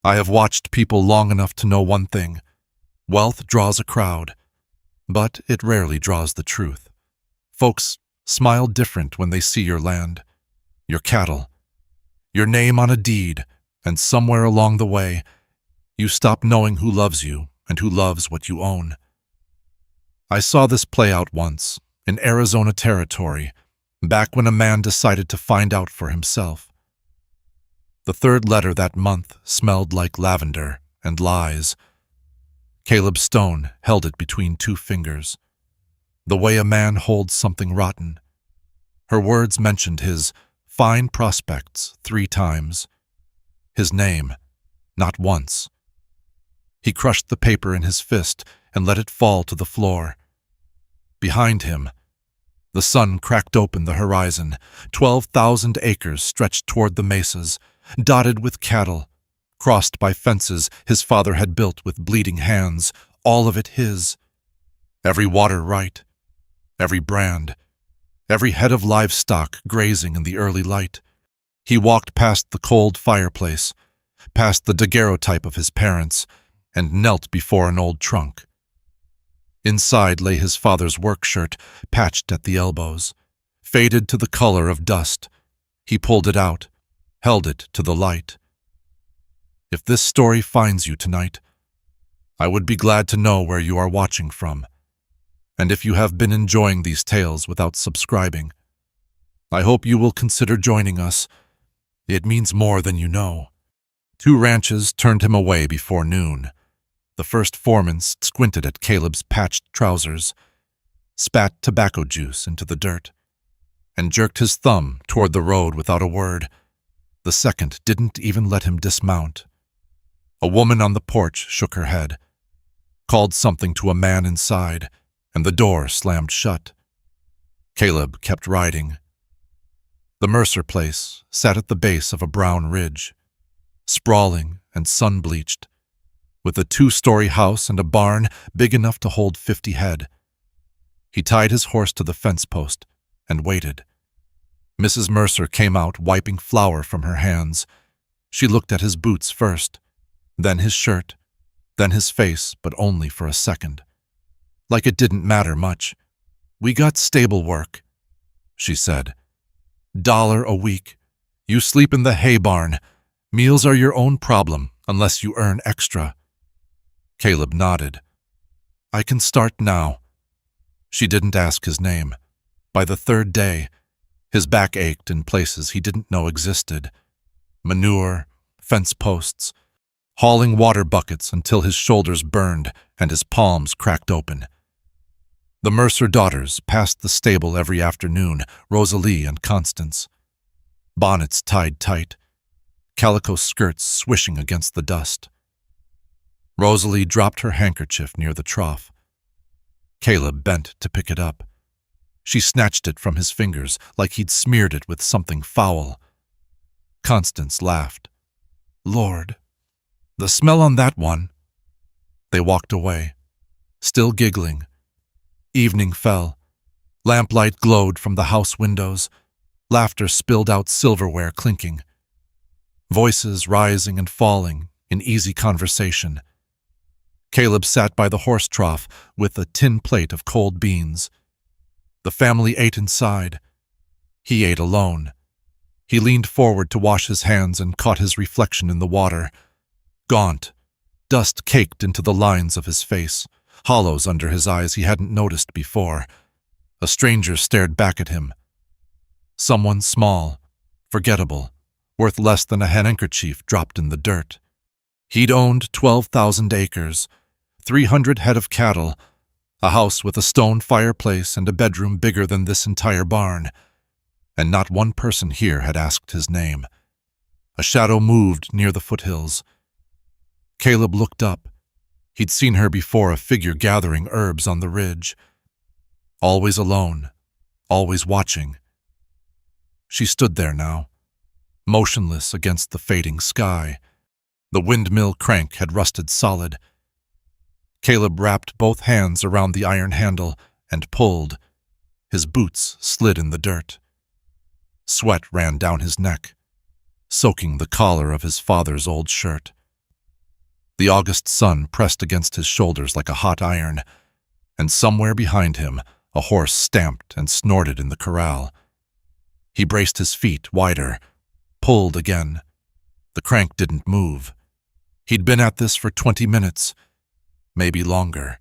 I have watched people long enough to know one thing. Wealth draws a crowd, but it rarely draws the truth. Folks smile different when they see your land, your cattle, your name on a deed, and somewhere along the way, you stop knowing who loves you and who loves what you own. I saw this play out once, in Arizona territory, back when a man decided to find out for himself. The third letter that month smelled like lavender and lies. Caleb Stone held it between two fingers, the way a man holds something rotten. Her words mentioned his fine prospects 3 times. His name, not once. He crushed the paper in his fist and let it fall to the floor. Behind him, the sun cracked open the horizon. 12,000 acres stretched toward the mesas, dotted with cattle, crossed by fences his father had built with bleeding hands, all of it his. Every water right, every brand, every head of livestock grazing in the early light. He walked past the cold fireplace, past the daguerreotype of his parents, and knelt before an old trunk. Inside lay his father's work shirt, patched at the elbows, faded to the color of dust. He pulled it out, held it to the light. If this story finds you tonight, I would be glad to know where you are watching from. And if you have been enjoying these tales without subscribing, I hope you will consider joining us. It means more than you know. 2 ranches turned him away before noon. The first foreman squinted at Caleb's patched trousers, spat tobacco juice into the dirt, and jerked his thumb toward the road without a word. The second didn't even let him dismount. A woman on the porch shook her head, called something to a man inside, and the door slammed shut. Caleb kept riding. The Mercer place sat at the base of a brown ridge, sprawling and sun-bleached, with a 2-story house and a barn big enough to hold 50 head. He tied his horse to the fence post and waited. Mrs. Mercer came out wiping flour from her hands. She looked at his boots first, then his shirt, then his face, but only for a second. Like it didn't matter much. "We got stable work," she said. $1 a week. You sleep in the hay barn. Meals are your own problem, unless you earn extra. Caleb nodded. "I can start now." She didn't ask his name. By the 3rd day, his back ached in places he didn't know existed. Manure, fence posts, hauling water buckets until his shoulders burned and his palms cracked open. The Mercer daughters passed the stable every afternoon, Rosalie and Constance. Bonnets tied tight, calico skirts swishing against the dust. Rosalie dropped her handkerchief near the trough. Caleb bent to pick it up. She snatched it from his fingers like he'd smeared it with something foul. Constance laughed. "Lord, the smell on that one." They walked away, still giggling. Evening fell. Lamplight glowed from the house windows. Laughter spilled out silverware clinking. Voices rising and falling in easy conversation. Caleb sat by the horse trough with a tin plate of cold beans. The family ate inside. He ate alone. He leaned forward to wash his hands and caught his reflection in the water. Gaunt, dust caked into the lines of his face, hollows under his eyes he hadn't noticed before. A stranger stared back at him. Someone small, forgettable, worth less than a handkerchief dropped in the dirt. He'd owned 12,000 acres, 300 head of cattle, a house with a stone fireplace and a bedroom bigger than this entire barn, and not one person here had asked his name. A shadow moved near the foothills. Caleb looked up. He'd seen her before, a figure gathering herbs on the ridge. Always alone, always watching. She stood there now, motionless against the fading sky. The windmill crank had rusted solid. Caleb wrapped both hands around the iron handle and pulled. His boots slid in the dirt. Sweat ran down his neck, soaking the collar of his father's old shirt. The August sun pressed against his shoulders like a hot iron, and somewhere behind him a horse stamped and snorted in the corral. He braced his feet wider, pulled again. The crank didn't move. He'd been at this for 20 minutes, maybe longer.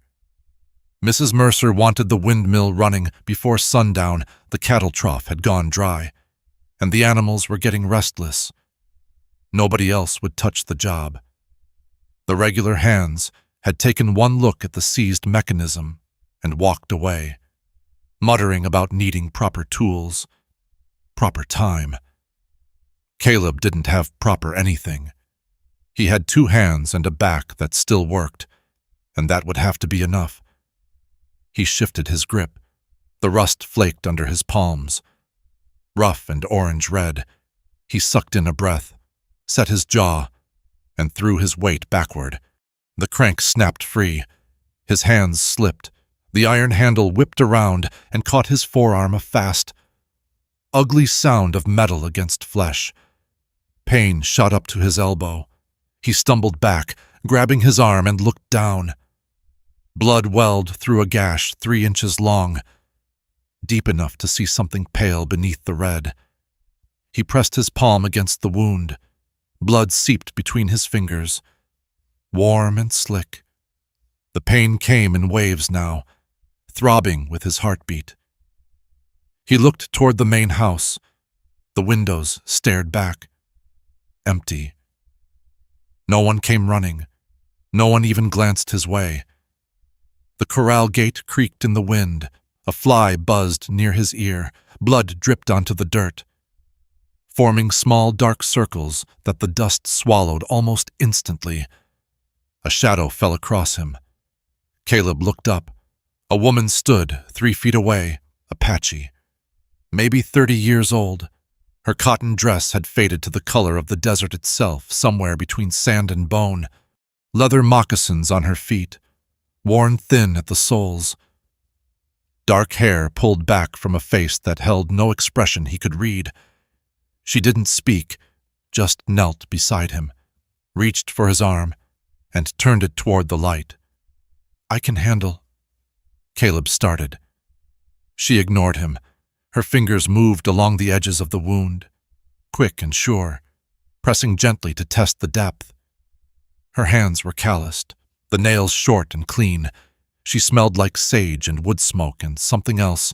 Mrs. Mercer wanted the windmill running before sundown. The cattle trough had gone dry, and the animals were getting restless. Nobody else would touch the job. The regular hands had taken one look at the seized mechanism and walked away, muttering about needing proper tools, proper time. Caleb didn't have proper anything. He had 2 hands and a back that still worked, and that would have to be enough. He shifted his grip. The rust flaked under his palms. Rough and orange-red, he sucked in a breath, set his jaw, and threw his weight backward. The crank snapped free. His hands slipped. The iron handle whipped around and caught his forearm a fast, ugly sound of metal against flesh. Pain shot up to his elbow. He stumbled back, grabbing his arm, and looked down. Blood welled through a gash 3 inches long, deep enough to see something pale beneath the red. He pressed his palm against the wound. Blood seeped between his fingers, warm and slick. The pain came in waves now, throbbing with his heartbeat. He looked toward the main house. The windows stared back, empty. No one came running. No one even glanced his way. The corral gate creaked in the wind. A fly buzzed near his ear. Blood dripped onto the dirt, forming small dark circles that the dust swallowed almost instantly. A shadow fell across him. Caleb looked up. A woman stood 3 feet away, Apache, maybe 30 years old. Her cotton dress had faded to the color of the desert itself, somewhere between sand and bone. Leather moccasins on her feet, worn thin at the soles. Dark hair pulled back from a face that held no expression he could read. She didn't speak, just knelt beside him, reached for his arm, and turned it toward the light. "I can handle." Caleb started. She ignored him. Her fingers moved along the edges of the wound, quick and sure, pressing gently to test the depth. Her hands were calloused, the nails short and clean. She smelled like sage and wood smoke and something else,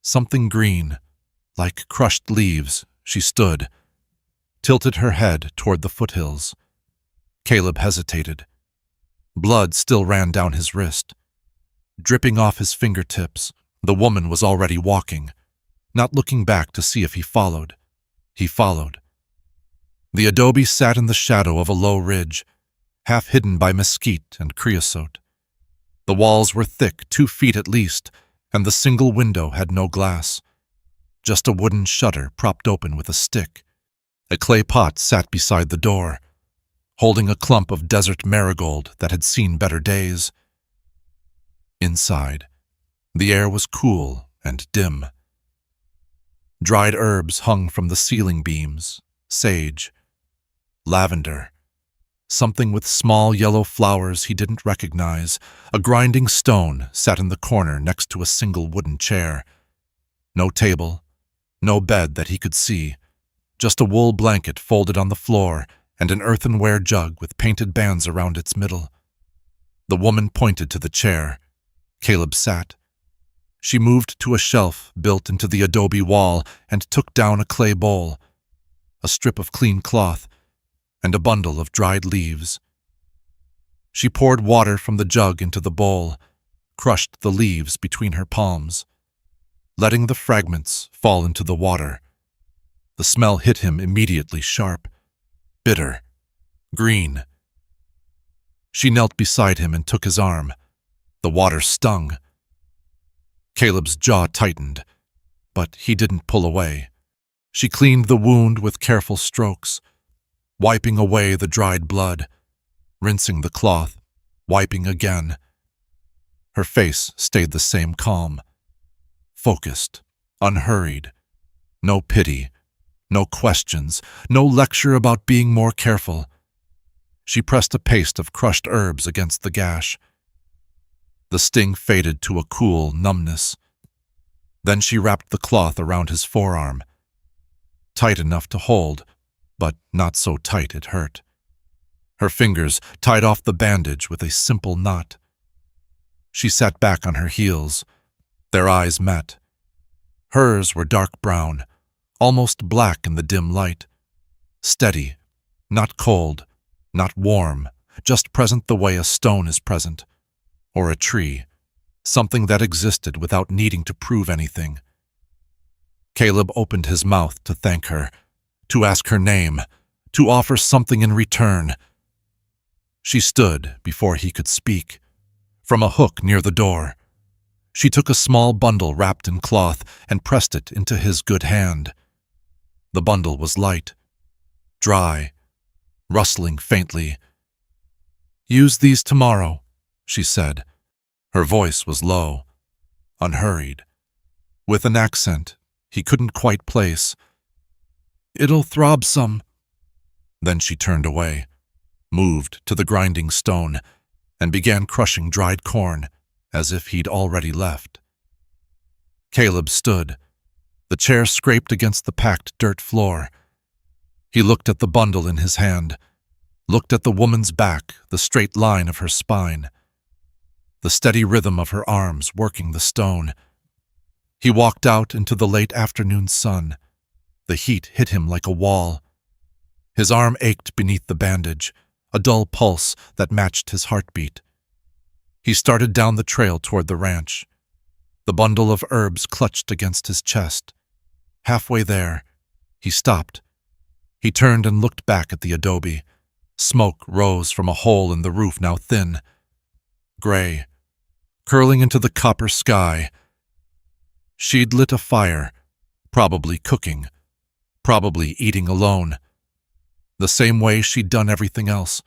something green, like crushed leaves. She stood, tilted her head toward the foothills. Caleb hesitated. Blood still ran down his wrist, dripping off his fingertips. The woman was already walking, not looking back to see if he followed. He followed. The adobe sat in the shadow of a low ridge, half hidden by mesquite and creosote. The walls were thick, 2 feet at least, and the single window had no glass, just a wooden shutter propped open with a stick. A clay pot sat beside the door, holding a clump of desert marigold that had seen better days. Inside, the air was cool and dim. Dried herbs hung from the ceiling beams, sage, lavender, something with small yellow flowers he didn't recognize. A grinding stone sat in the corner next to a single wooden chair. No table, no bed that he could see, just a wool blanket folded on the floor and an earthenware jug with painted bands around its middle. The woman pointed to the chair. Caleb sat. She moved to a shelf built into the adobe wall and took down a clay bowl, a strip of clean cloth, and a bundle of dried leaves. She poured water from the jug into the bowl, crushed the leaves between her palms, letting the fragments fall into the water. The smell hit him immediately sharp, bitter, green. She knelt beside him and took his arm. The water stung. Caleb's jaw tightened, but he didn't pull away. She cleaned the wound with careful strokes, wiping away the dried blood, rinsing the cloth, wiping again. Her face stayed the same calm, focused, unhurried. No pity, no questions, no lecture about being more careful. She pressed a paste of crushed herbs against the gash. The sting faded to a cool numbness. Then she wrapped the cloth around his forearm, tight enough to hold, but not so tight it hurt. Her fingers tied off the bandage with a simple knot. She sat back on her heels. Their eyes met. Hers were dark brown, almost black in the dim light. Steady, not cold, not warm, just present the way a stone is present, or a tree, something that existed without needing to prove anything. Caleb opened his mouth to thank her, to ask her name, to offer something in return. She stood before he could speak. From a hook near the door, she took a small bundle wrapped in cloth and pressed it into his good hand. The bundle was light, dry, rustling faintly. "Use these tomorrow," she said. Her voice was low, unhurried, with an accent he couldn't quite place. "It'll throb some." Then she turned away, moved to the grinding stone, and began crushing dried corn as if he'd already left. Caleb stood. The chair scraped against the packed dirt floor. He looked at the bundle in his hand, looked at the woman's back, the straight line of her spine, the steady rhythm of her arms working the stone. He walked out into the late afternoon sun. The heat hit him like a wall. His arm ached beneath the bandage, a dull pulse that matched his heartbeat. He started down the trail toward the ranch. The bundle of herbs clutched against his chest. Halfway there, he stopped. He turned and looked back at the adobe. Smoke rose from a hole in the roof, now thin, gray, curling into the copper sky. She'd lit a fire, probably cooking, probably eating alone. The same way she'd done everything else.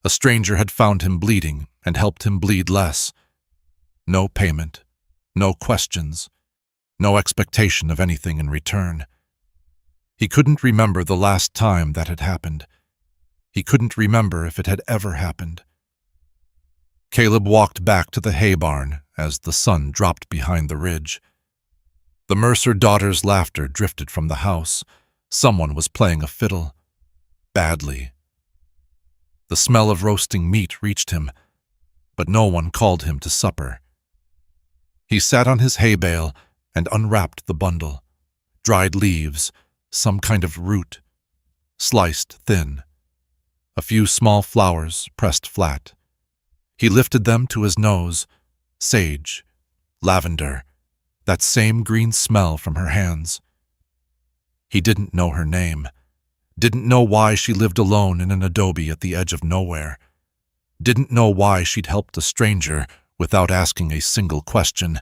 A stranger had found him bleeding and helped him bleed less. No payment, no questions, no expectation of anything in return. He couldn't remember the last time that had happened. He couldn't remember if it had ever happened. Caleb walked back to the hay barn as the sun dropped behind the ridge. The Mercer daughters' laughter drifted from the house. Someone was playing a fiddle. Badly. The smell of roasting meat reached him, but no one called him to supper. He sat on his hay bale and unwrapped the bundle. Dried leaves, some kind of root, sliced thin. A few small flowers pressed flat. He lifted them to his nose. Sage, lavender, that same green smell from her hands. He didn't know her name. Didn't know why she lived alone in an adobe at the edge of nowhere. Didn't know why she'd helped a stranger without asking a single question.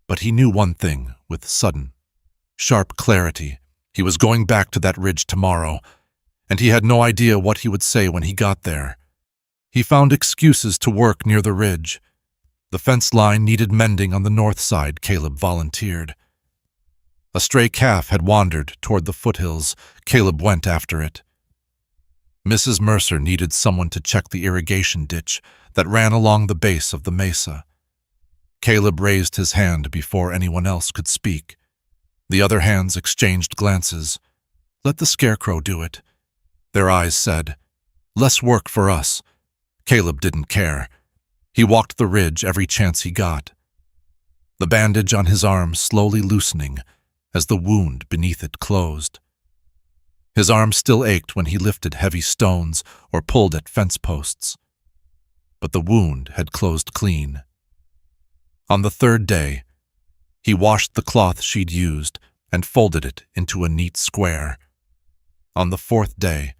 But he knew one thing with sudden, sharp clarity. He was going back to that ridge tomorrow, and he had no idea what he would say when he got there. He found excuses to work near the ridge. The fence line needed mending on the north side, Caleb volunteered. A stray calf had wandered toward the foothills. Caleb went after it. Mrs. Mercer needed someone to check the irrigation ditch that ran along the base of the mesa. Caleb raised his hand before anyone else could speak. The other hands exchanged glances. "Let the scarecrow do it," their eyes said. "Less work for us." Caleb didn't care. He walked the ridge every chance he got. The bandage on his arm slowly loosening as the wound beneath it closed. His arm still ached when he lifted heavy stones or pulled at fence posts. But the wound had closed clean. On the third day, he washed the cloth she'd used and folded it into a neat square. On the fourth day,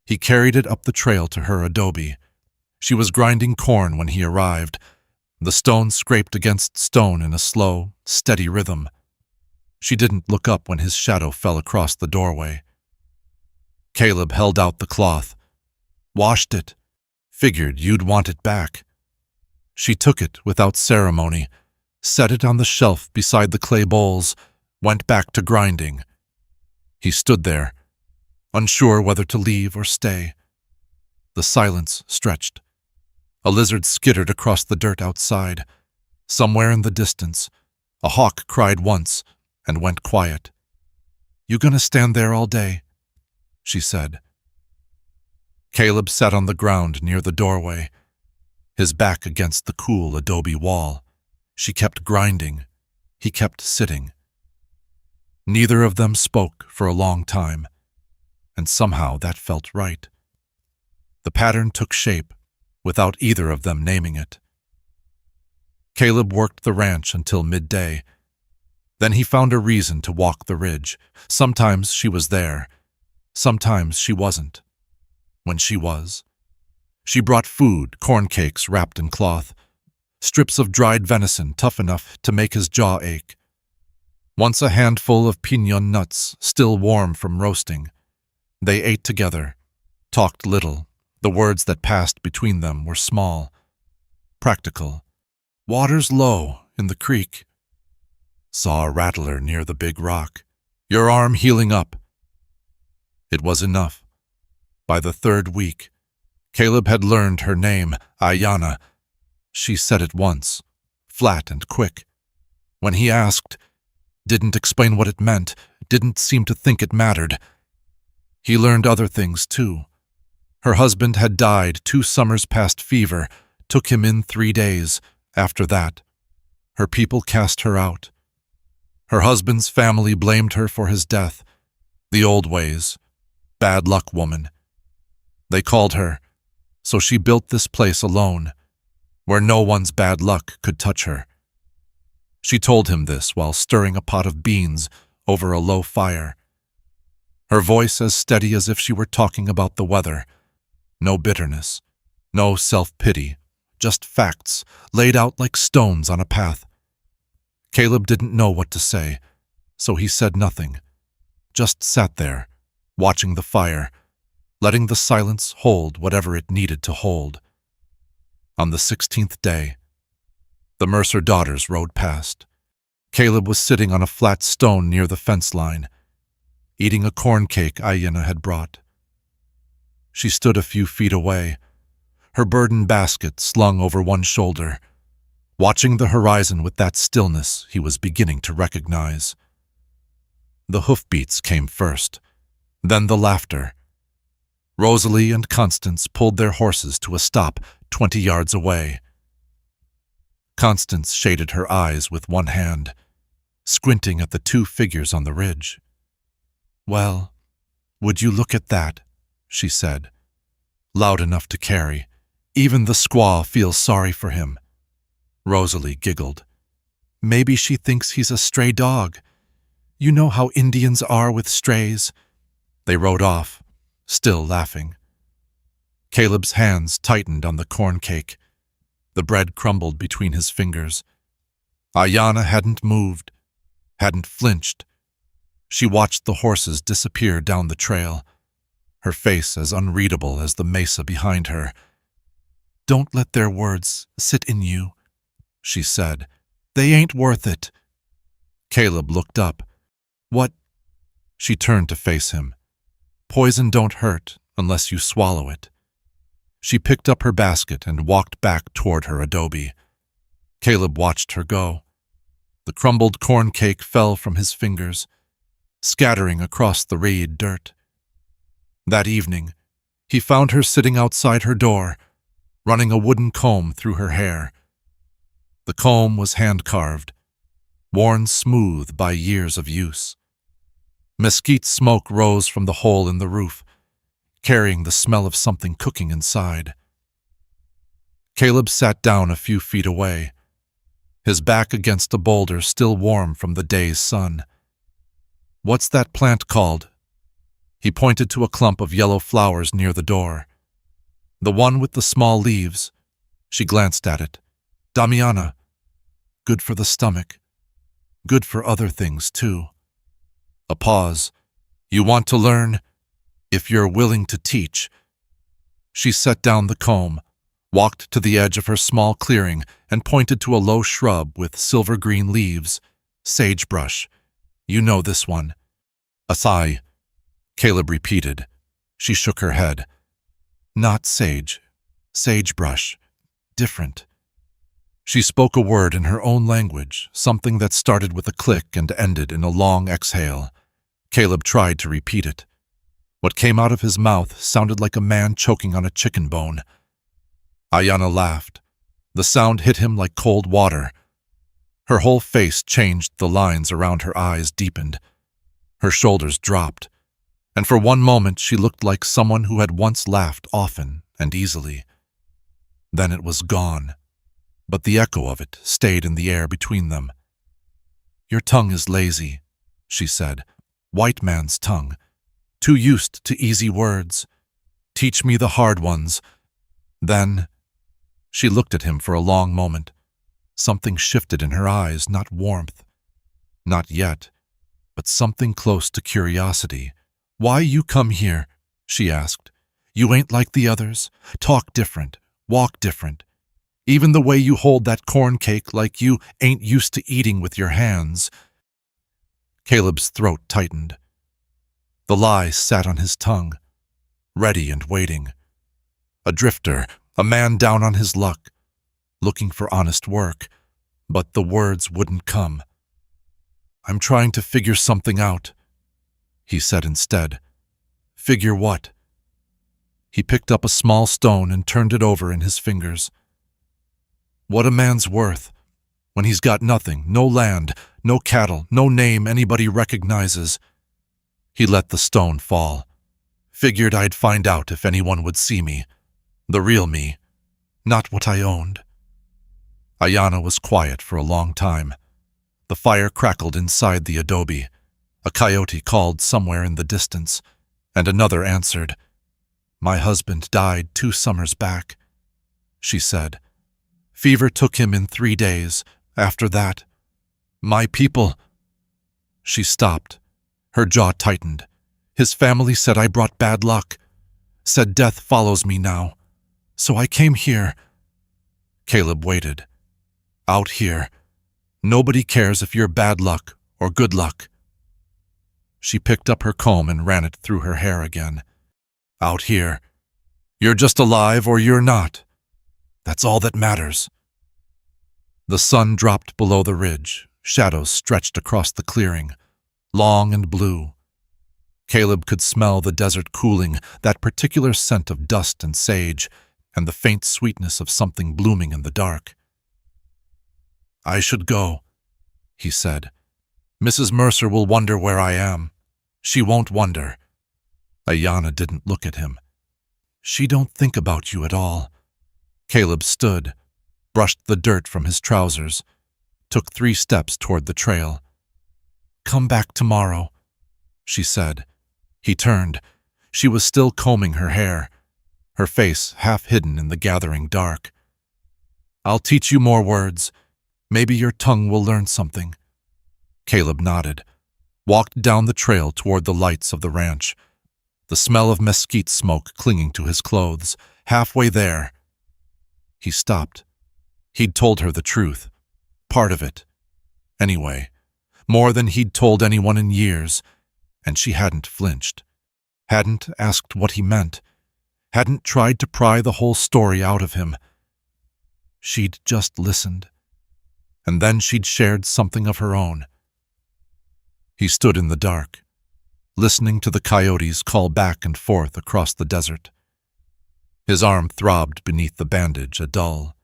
he carried it up the trail to her adobe. She was grinding corn when he arrived. The stone scraped against stone in a slow, steady rhythm. She didn't look up when his shadow fell across the doorway. Caleb held out the cloth. "Washed it. Figured you'd want it back." She took it without ceremony, set it on the shelf beside the clay bowls, went back to grinding. He stood there, unsure whether to leave or stay. The silence stretched. A lizard skittered across the dirt outside. Somewhere in the distance, a hawk cried once and went quiet. "You gonna stand there all day?" she said. Caleb sat on the ground near the doorway, his back against the cool adobe wall. She kept grinding. He kept sitting. Neither of them spoke for a long time, and somehow that felt right. The pattern took shape without either of them naming it. Caleb worked the ranch until midday. Then he found a reason to walk the ridge. Sometimes she was there. Sometimes she wasn't. When she was, she brought food, corn cakes wrapped in cloth, strips of dried venison tough enough to make his jaw ache. Once a handful of piñon nuts, still warm from roasting. They ate together, talked little. The words that passed between them were small, practical. "Water's low in the creek." "Saw a rattler near the big rock. Your arm healing up." It was enough. By the third week, Caleb had learned her name, Ayanna. She said it once, flat and quick. When he asked, didn't explain what it meant, didn't seem to think it mattered. He learned other things too. Her husband had died 2 summers past fever, took him in 3 days. After that, her people cast her out. Her husband's family blamed her for his death. The old ways. Bad luck woman. They called her, so she built this place alone, where no one's bad luck could touch her. She told him this while stirring a pot of beans over a low fire. Her voice as steady as if she were talking about the weather. No bitterness, no self-pity, just facts laid out like stones on a path. Caleb didn't know what to say, so he said nothing, just sat there, watching the fire, letting the silence hold whatever it needed to hold. On the 16th day, the Mercer daughters rode past. Caleb was sitting on a flat stone near the fence line, eating a corn cake Ayanna had brought. She stood a few feet away, her burden basket slung over one shoulder, watching the horizon with that stillness he was beginning to recognize. The hoofbeats came first, then the laughter. Rosalie and Constance pulled their horses to a stop 20 yards away. Constance shaded her eyes with one hand, squinting at the 2 figures on the ridge. "Well, would you look at that?" she said, loud enough to carry. "Even the squaw feels sorry for him." Rosalie giggled. "Maybe she thinks he's a stray dog. You know how Indians are with strays." They rode off, still laughing. Caleb's hands tightened on the corn cake. The bread crumbled between his fingers. Ayanna hadn't moved, hadn't flinched. She watched the horses disappear down the trail, her face as unreadable as the mesa behind her. "Don't let their words sit in you," she said. "They ain't worth it." Caleb looked up. "What?" She turned to face him. "Poison don't hurt unless you swallow it." She picked up her basket and walked back toward her adobe. Caleb watched her go. The crumbled corn cake fell from his fingers, scattering across the rayed dirt. That evening, he found her sitting outside her door, running a wooden comb through her hair. The comb was hand-carved, worn smooth by years of use. Mesquite smoke rose from the hole in the roof, carrying the smell of something cooking inside. Caleb sat down a few feet away, his back against a boulder still warm from the day's sun. "What's that plant called?" He pointed to a clump of yellow flowers near the door. "The one with the small leaves." She glanced at it. "Damiana. Good for the stomach. Good for other things, too." A pause. "You want to learn? If you're willing to teach." She set down the comb, walked to the edge of her small clearing, and pointed to a low shrub with silver-green leaves. "Sagebrush. You know this one." "Asai," Caleb repeated. She shook her head. Not sage. Sagebrush. Different. She spoke a word in her own language, something that started with a click and ended in a long exhale. Caleb tried to repeat it. What came out of his mouth sounded like a man choking on a chicken bone. Ayanna laughed. The sound hit him like cold water. Her whole face changed, the lines around her eyes deepened. Her shoulders dropped, and for one moment she looked like someone who had once laughed often and easily. Then it was gone, but the echo of it stayed in the air between them. "Your tongue is lazy," she said. "White man's tongue. Too used to easy words. Teach me the hard ones." Then she looked at him for a long moment. Something shifted in her eyes, not warmth. Not yet, but something close to curiosity. "Why you come here?" she asked. "You ain't like the others. Talk different. Walk different. Even the way you hold that corn cake, like you ain't used to eating with your hands." Caleb's throat tightened. The lie sat on his tongue, ready and waiting. A drifter, a man down on his luck, looking for honest work, but the words wouldn't come. "I'm trying to figure something out," he said instead. "Figure what?" He picked up a small stone and turned it over in his fingers. "What a man's worth when he's got nothing, no land, no cattle, no name anybody recognizes." He let the stone fall. "Figured I'd find out if anyone would see me. The real me, not what I owned." Ayanna was quiet for a long time. The fire crackled inside the adobe. A coyote called somewhere in the distance, and another answered. "My husband died 2 summers back," she said. "Fever took him in 3 days. After that, my people—" She stopped. Her jaw tightened. "His family said I brought bad luck. Said death follows me now. So I came here." Caleb waited. "Out here. Nobody cares if you're bad luck or good luck." She picked up her comb and ran it through her hair again. "Out here. You're just alive or you're not. That's all that matters." The sun dropped below the ridge. Shadows stretched across the clearing, long and blue. Caleb could smell the desert cooling, that particular scent of dust and sage, and the faint sweetness of something blooming in the dark. "I should go," he said. "Mrs. Mercer will wonder where I am." "She won't wonder." Ayanna didn't look at him. "She don't think about you at all." Caleb stood, brushed the dirt from his trousers, took 3 steps toward the trail. "Come back tomorrow," she said. He turned. She was still combing her hair, her face half hidden in the gathering dark. "I'll teach you more words. Maybe your tongue will learn something." Caleb nodded, walked down the trail toward the lights of the ranch, the smell of mesquite smoke clinging to his clothes. Halfway there, he stopped. He'd told her the truth, part of it. Anyway, more than he'd told anyone in years, and she hadn't flinched, hadn't asked what he meant, hadn't tried to pry the whole story out of him. She'd just listened, and then she'd shared something of her own. He stood in the dark, listening to the coyotes call back and forth across the desert. His arm throbbed beneath the bandage, a dull,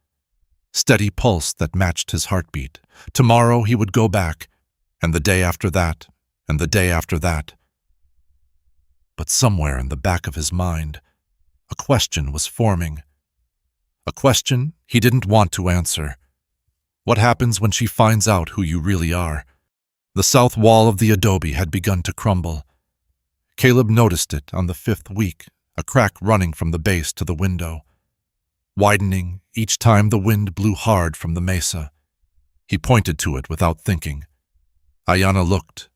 steady pulse that matched his heartbeat. Tomorrow he would go back, and the day after that, and the day after that. But somewhere in the back of his mind, a question was forming. A question he didn't want to answer. What happens when she finds out who you really are? The south wall of the adobe had begun to crumble. Caleb noticed it on the 5th week, a crack running from the base to the window, widening each time the wind blew hard from the mesa. He pointed to it without thinking. Ayanna looked,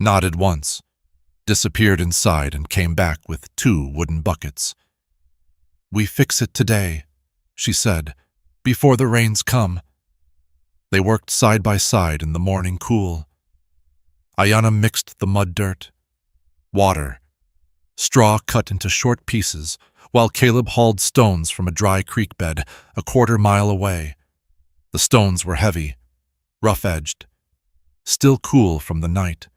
nodded once, disappeared inside and came back with 2 wooden buckets. "We fix it today," she said, "before the rains come." They worked side by side in the morning cool. Ayanna mixed the mud dirt, water, straw cut into short pieces, while Caleb hauled stones from a dry creek bed a quarter-mile away. The stones were heavy, rough-edged, still cool from the night.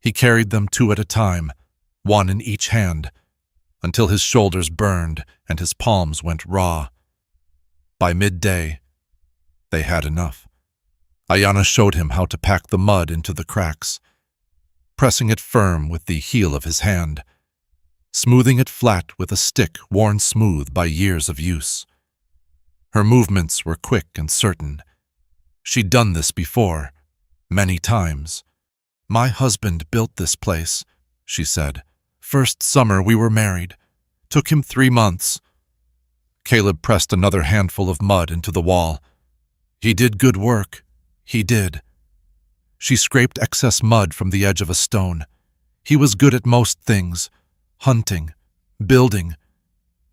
He carried them 2 at a time, 1 in each hand, until his shoulders burned and his palms went raw. By midday, they had enough. Ayanna showed him how to pack the mud into the cracks, pressing it firm with the heel of his hand, smoothing it flat with a stick worn smooth by years of use. Her movements were quick and certain. She'd done this before, many times. "My husband built this place," she said. "First summer we were married. Took him 3 months. Caleb pressed another handful of mud into the wall. "He did good work. He did." She scraped excess mud from the edge of a stone. "He was good at most things. Hunting, building,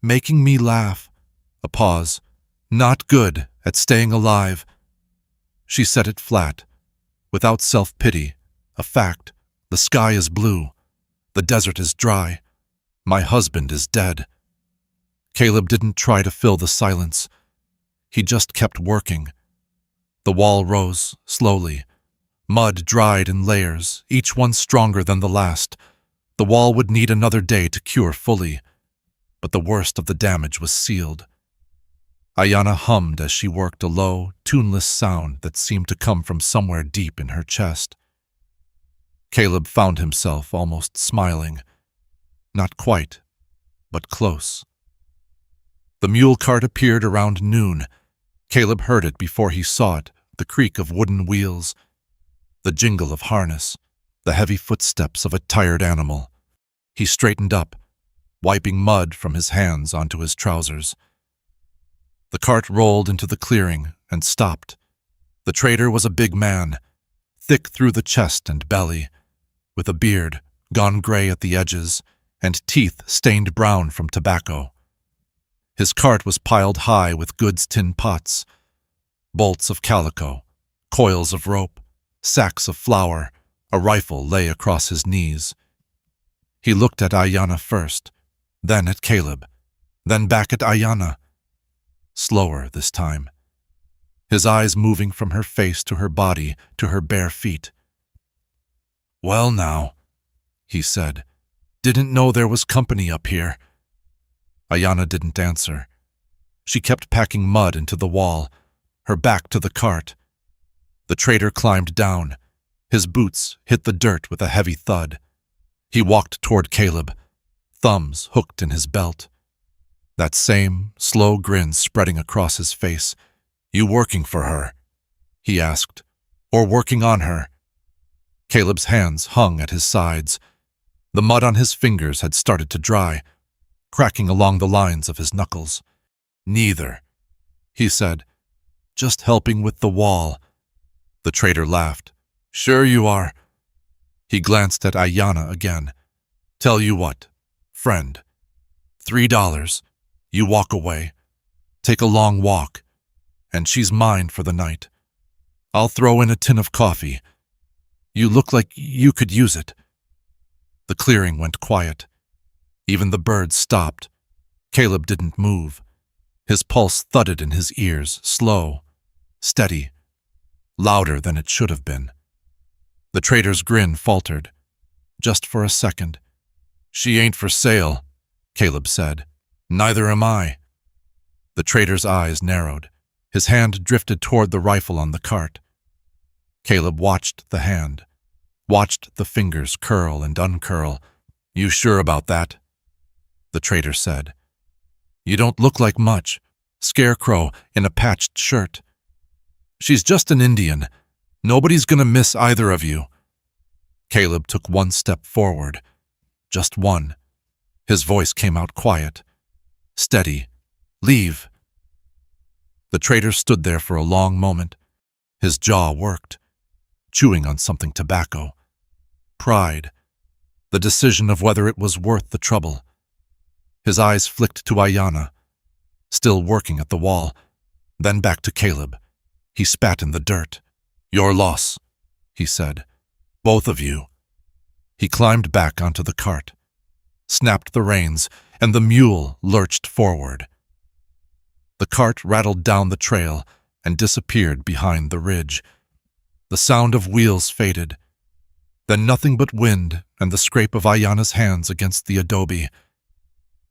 making me laugh." A pause. "Not good at staying alive." She set it flat, without self-pity. "A fact. The sky is blue. The desert is dry. My husband is dead." Caleb didn't try to fill the silence. He just kept working. The wall rose, slowly. Mud dried in layers, each one stronger than the last. The wall would need another day to cure fully, but the worst of the damage was sealed. Ayanna hummed as she worked, a low, tuneless sound that seemed to come from somewhere deep in her chest. Caleb found himself almost smiling. Not quite, but close. The mule cart appeared around noon. Caleb heard it before he saw it, the creak of wooden wheels, the jingle of harness, the heavy footsteps of a tired animal. He straightened up, wiping mud from his hands onto his trousers. The cart rolled into the clearing and stopped. The trader was a big man, thick through the chest and belly, with a beard gone gray at the edges and teeth stained brown from tobacco. His cart was piled high with goods tin pots, bolts of calico, coils of rope, sacks of flour. A rifle lay across his knees. He looked at Ayanna first, then at Caleb, then back at Ayanna. Slower this time, his eyes moving from her face to her body to her bare feet. "Well now," he said, "didn't know there was company up here." Ayanna didn't answer. She kept packing mud into the wall, her back to the cart. The trader climbed down. His boots hit the dirt with a heavy thud. He walked toward Caleb, thumbs hooked in his belt. That same slow grin spreading across his face. "You working for her?" he asked. "Or working on her?" Caleb's hands hung at his sides. The mud on his fingers had started to dry, cracking along the lines of his knuckles. "Neither," he said. "Just helping with the wall." The trader laughed. "Sure you are." He glanced at Ayanna again. "Tell you what, friend, $3. You walk away. Take a long walk. And she's mine for the night. I'll throw in a tin of coffee. You look like you could use it." The clearing went quiet. Even the birds stopped. Caleb didn't move. His pulse thudded in his ears, slow, steady, louder than it should have been. The trader's grin faltered, just for a second. "She ain't for sale," Caleb said. "Neither am I." The trader's eyes narrowed. His hand drifted toward the rifle on the cart. Caleb watched the hand, watched the fingers curl and uncurl. "You sure about that?" The trader said. "You don't look like much. Scarecrow in a patched shirt." "She's just an Indian. Nobody's gonna miss either of you." Caleb took one step forward. Just one. His voice came out quiet, steady. "Leave." The trader stood there for a long moment. His jaw worked, chewing on something tobacco. Pride. The decision of whether it was worth the trouble. His eyes flicked to Ayanna, still working at the wall, then back to Caleb. He spat in the dirt. "Your loss," he said. "Both of you." He climbed back onto the cart. snapped the reins, and the mule lurched forward. The cart rattled down the trail and disappeared behind the ridge. The sound of wheels faded. Then nothing but wind and the scrape of Ayana's hands against the adobe.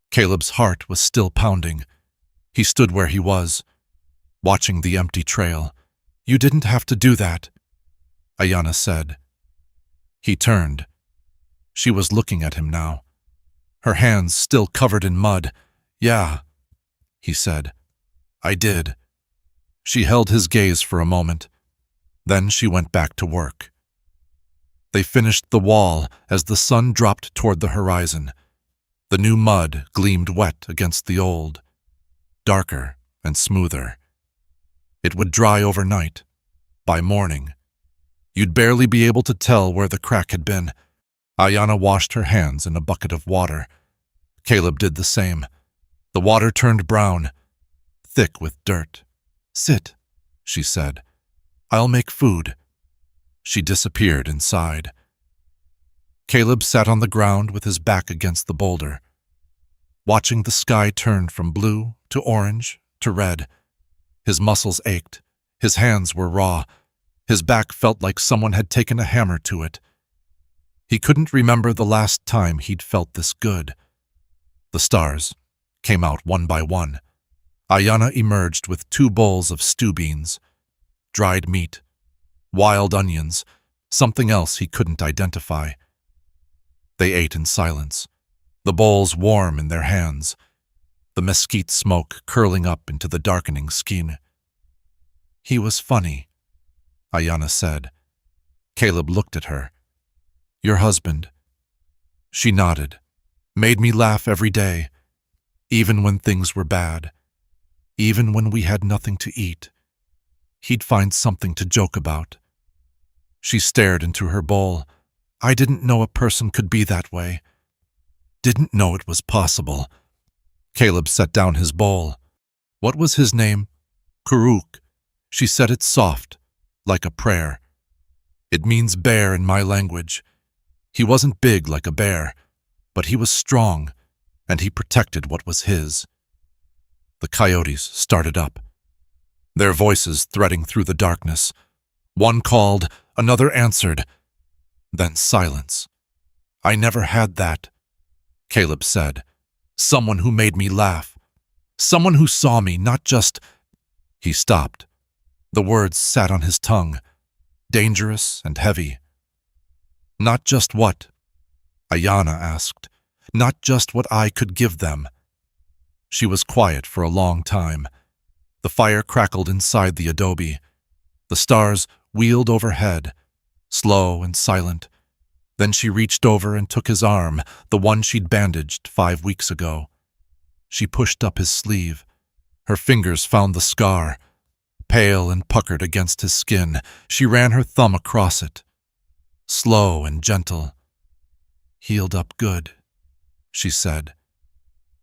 Caleb's heart was still pounding. He stood where he was, watching the empty trail. "You didn't have to do that," Ayana said. He turned. She was looking at him now, her hands still covered in mud. "Yeah," he said. "I did." She held his gaze for a moment. Then she went back to work. They finished the wall as the sun dropped toward the horizon. The new mud gleamed wet against the old, darker and smoother. It would dry overnight. By morning, you'd barely be able to tell where the crack had been. Ayana washed her hands in a bucket of water. Caleb did the same. The water turned brown, thick with dirt. "Sit," she said. "I'll make food." She disappeared inside. Caleb sat on the ground with his back against the boulder, watching the sky turn from blue to orange to red. His muscles ached. His hands were raw. His back felt like someone had taken a hammer to it. He couldn't remember the last time he'd felt this good. The stars came out one by one. Ayana emerged with 2 bowls of stew beans, dried meat, wild onions, something else he couldn't identify. They ate in silence, the bowls warm in their hands, the mesquite smoke curling up into the darkening skin. "He was funny," Ayana said. Caleb looked at her. "Your husband?" She nodded. "Made me laugh every day, even when things were bad, even when we had nothing to eat. He'd find something to joke about." She stared into her bowl. "I didn't know a person could be that way. Didn't know it was possible." Caleb set down his bowl. "What was his name?" "Kuruk." She said it soft, like a prayer. "It means bear in my language. He wasn't big like a bear, but he was strong, and he protected what was his." The coyotes started up, their voices threading through the darkness. One called, another answered, then silence. "I never had that," Caleb said. "Someone who made me laugh. Someone who saw me, not just—" He stopped. The words sat on his tongue, dangerous and heavy. "Not just what?" Ayana asked. "Not just what I could give them." She was quiet for a long time. The fire crackled inside the adobe. The stars wheeled overhead, slow and silent. Then she reached over and took his arm, the one she'd bandaged 5 weeks ago. She pushed up his sleeve. Her fingers found the scar. Pale and puckered against his skin, she ran her thumb across it. Slow and gentle. "Healed up good," she said.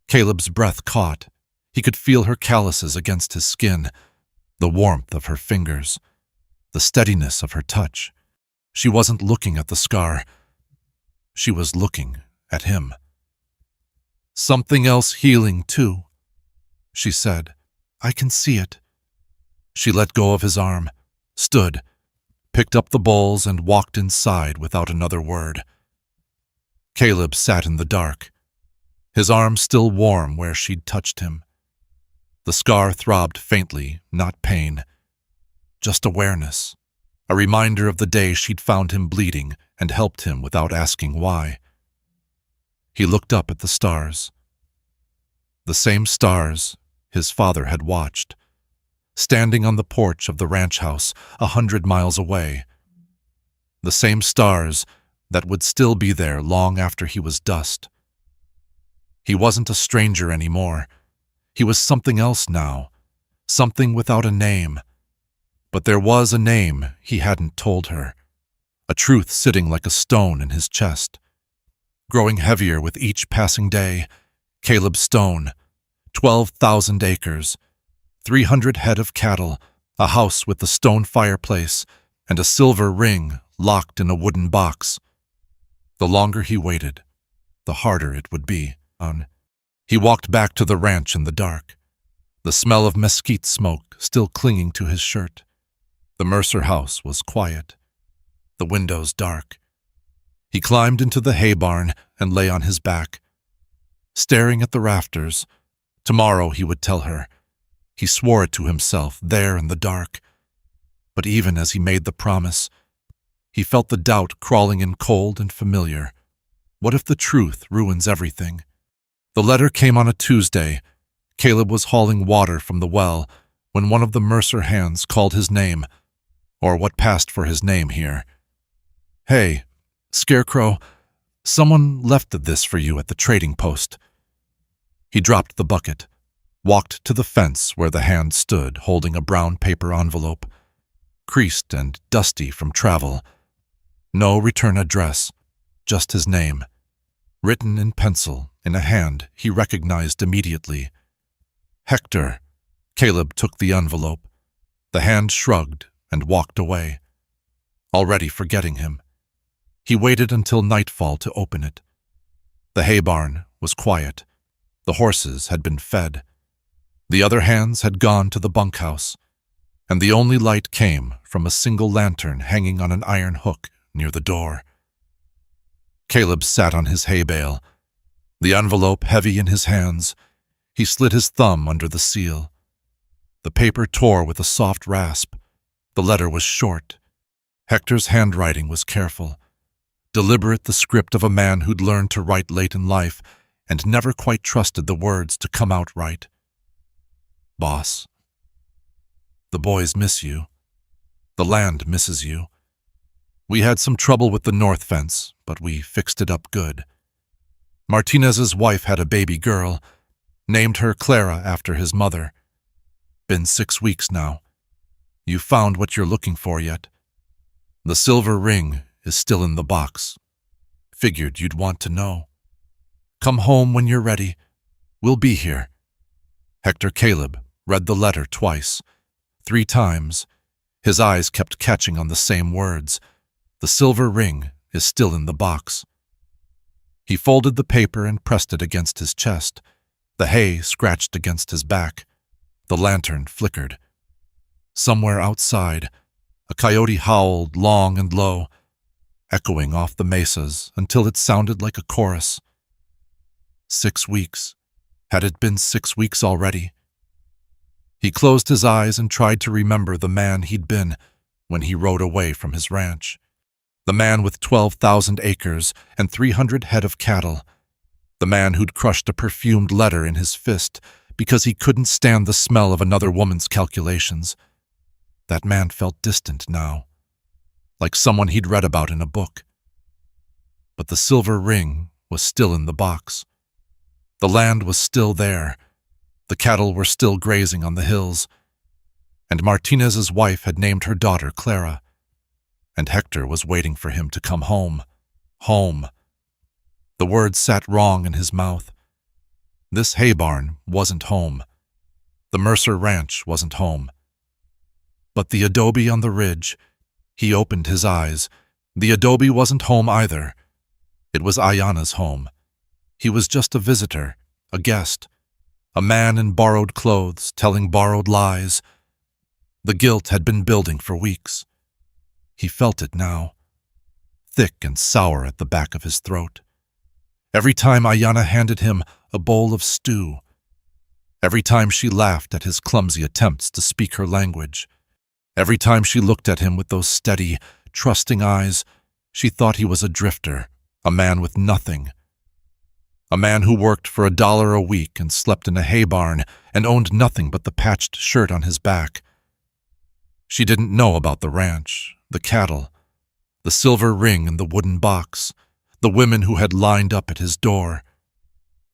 Caleb's breath caught. He could feel her calluses against his skin, the warmth of her fingers, the steadiness of her touch. She wasn't looking at the scar. She was looking at him. "Something else healing, too," she said. "I can see it." She let go of his arm, stood, picked up the bowls and walked inside without another word. Caleb sat in the dark, his arm still warm where she'd touched him. The scar throbbed faintly, not pain, just awareness, a reminder of the day she'd found him bleeding and helped him without asking why. He looked up at the stars. The same stars his father had watched, standing on the porch of the ranch house 100 miles away. The same stars that would still be there long after he was dust. He wasn't a stranger anymore. He was something else now, something without a name. But there was a name he hadn't told her, a truth sitting like a stone in his chest. Growing heavier with each passing day, Caleb Stone, 12,000 acres, 300 head of cattle, a house with a stone fireplace, and a silver ring locked in a wooden box. The longer he waited, the harder it would be. He walked back to the ranch in the dark, the smell of mesquite smoke still clinging to his shirt. The Mercer house was quiet, the windows dark. He climbed into the hay barn and lay on his back, staring at the rafters. Tomorrow he would tell her. He swore it to himself, there in the dark. But even as he made the promise, he felt the doubt crawling in cold and familiar. What if the truth ruins everything? The letter came on a Tuesday. Caleb was hauling water from the well when one of the Mercer hands called his name, or what passed for his name here. "Hey, Scarecrow, someone left this for you at the trading post." He dropped the bucket, walked to the fence where the hand stood holding a brown paper envelope, creased and dusty from travel. No return address, just his name, written in pencil in a hand he recognized immediately. Hector. Caleb took the envelope. The hand shrugged and walked away, already forgetting him. He waited until nightfall to open it. The hay barn was quiet. The horses had been fed. The other hands had gone to the bunkhouse, and the only light came from a single lantern hanging on an iron hook near the door. Caleb sat on his hay bale, the envelope heavy in his hands. He slid his thumb under the seal. The paper tore with a soft rasp. The letter was short. Hector's handwriting was careful, deliberate, the script of a man who'd learned to write late in life and never quite trusted the words to come out right. "Boss, the boys miss you. The land misses you. We had some trouble with the north fence, but we fixed it up good. Martinez's wife had a baby girl, named her Clara after his mother. Been 6 weeks now. You found what you're looking for yet? The silver ring is still in the box. Figured you'd want to know. Come home when you're ready. We'll be here." Hector Caleb read the letter twice, 3 times. His eyes kept catching on the same words. The silver ring is still in the box. He folded the paper and pressed it against his chest. The hay scratched against his back. The lantern flickered. Somewhere outside, a coyote howled long and low, echoing off the mesas until it sounded like a chorus. 6 weeks. Had it been 6 weeks already? He closed his eyes and tried to remember the man he'd been when he rode away from his ranch. The man with 12,000 acres and 300 head of cattle. The man who'd crushed a perfumed letter in his fist because he couldn't stand the smell of another woman's calculations. That man felt distant now, like someone he'd read about in a book. But the silver ring was still in the box. The land was still there. The cattle were still grazing on the hills. And Martinez's wife had named her daughter Clara. And Hector was waiting for him to come home. Home. The words sat wrong in his mouth. This hay barn wasn't home. The Mercer ranch wasn't home. But the adobe on the ridge, he opened his eyes. The adobe wasn't home either. It was Ayana's home. He was just a visitor, a guest, a man in borrowed clothes telling borrowed lies. The guilt had been building for weeks. He felt it now, thick and sour at the back of his throat. Every time Ayana handed him a bowl of stew, every time she laughed at his clumsy attempts to speak her language, every time she looked at him with those steady, trusting eyes, she thought he was a drifter, a man with nothing. A man who worked for $1 a week and slept in a hay barn and owned nothing but the patched shirt on his back. She didn't know about the ranch, the cattle, the silver ring in the wooden box, the women who had lined up at his door,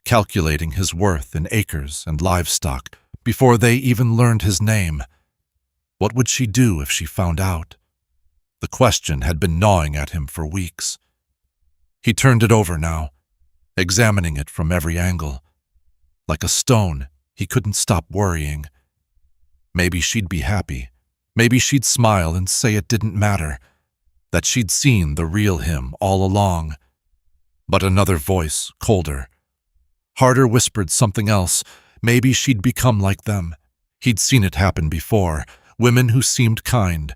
calculating his worth in acres and livestock before they even learned his name. What would she do if she found out? The question had been gnawing at him for weeks. He turned it over now, examining it from every angle. Like a stone, he couldn't stop worrying. Maybe she'd be happy. Maybe she'd smile and say it didn't matter, that she'd seen the real him all along. But another voice, colder, harder, whispered something else. Maybe she'd become like them. He'd seen it happen before. Women who seemed kind,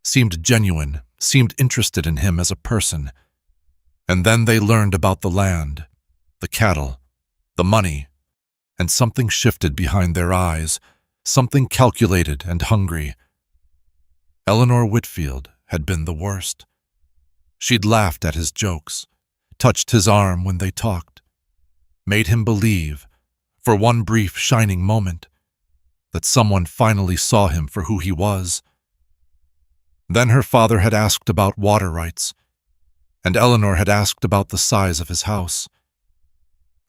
seemed genuine, seemed interested in him as a person. And then they learned about the land, the cattle, the money, and something shifted behind their eyes, something calculated and hungry. Eleanor Whitfield had been the worst. She'd laughed at his jokes, touched his arm when they talked, made him believe, for one brief shining moment, that someone finally saw him for who he was. Then her father had asked about water rights, and Eleanor had asked about the size of his house,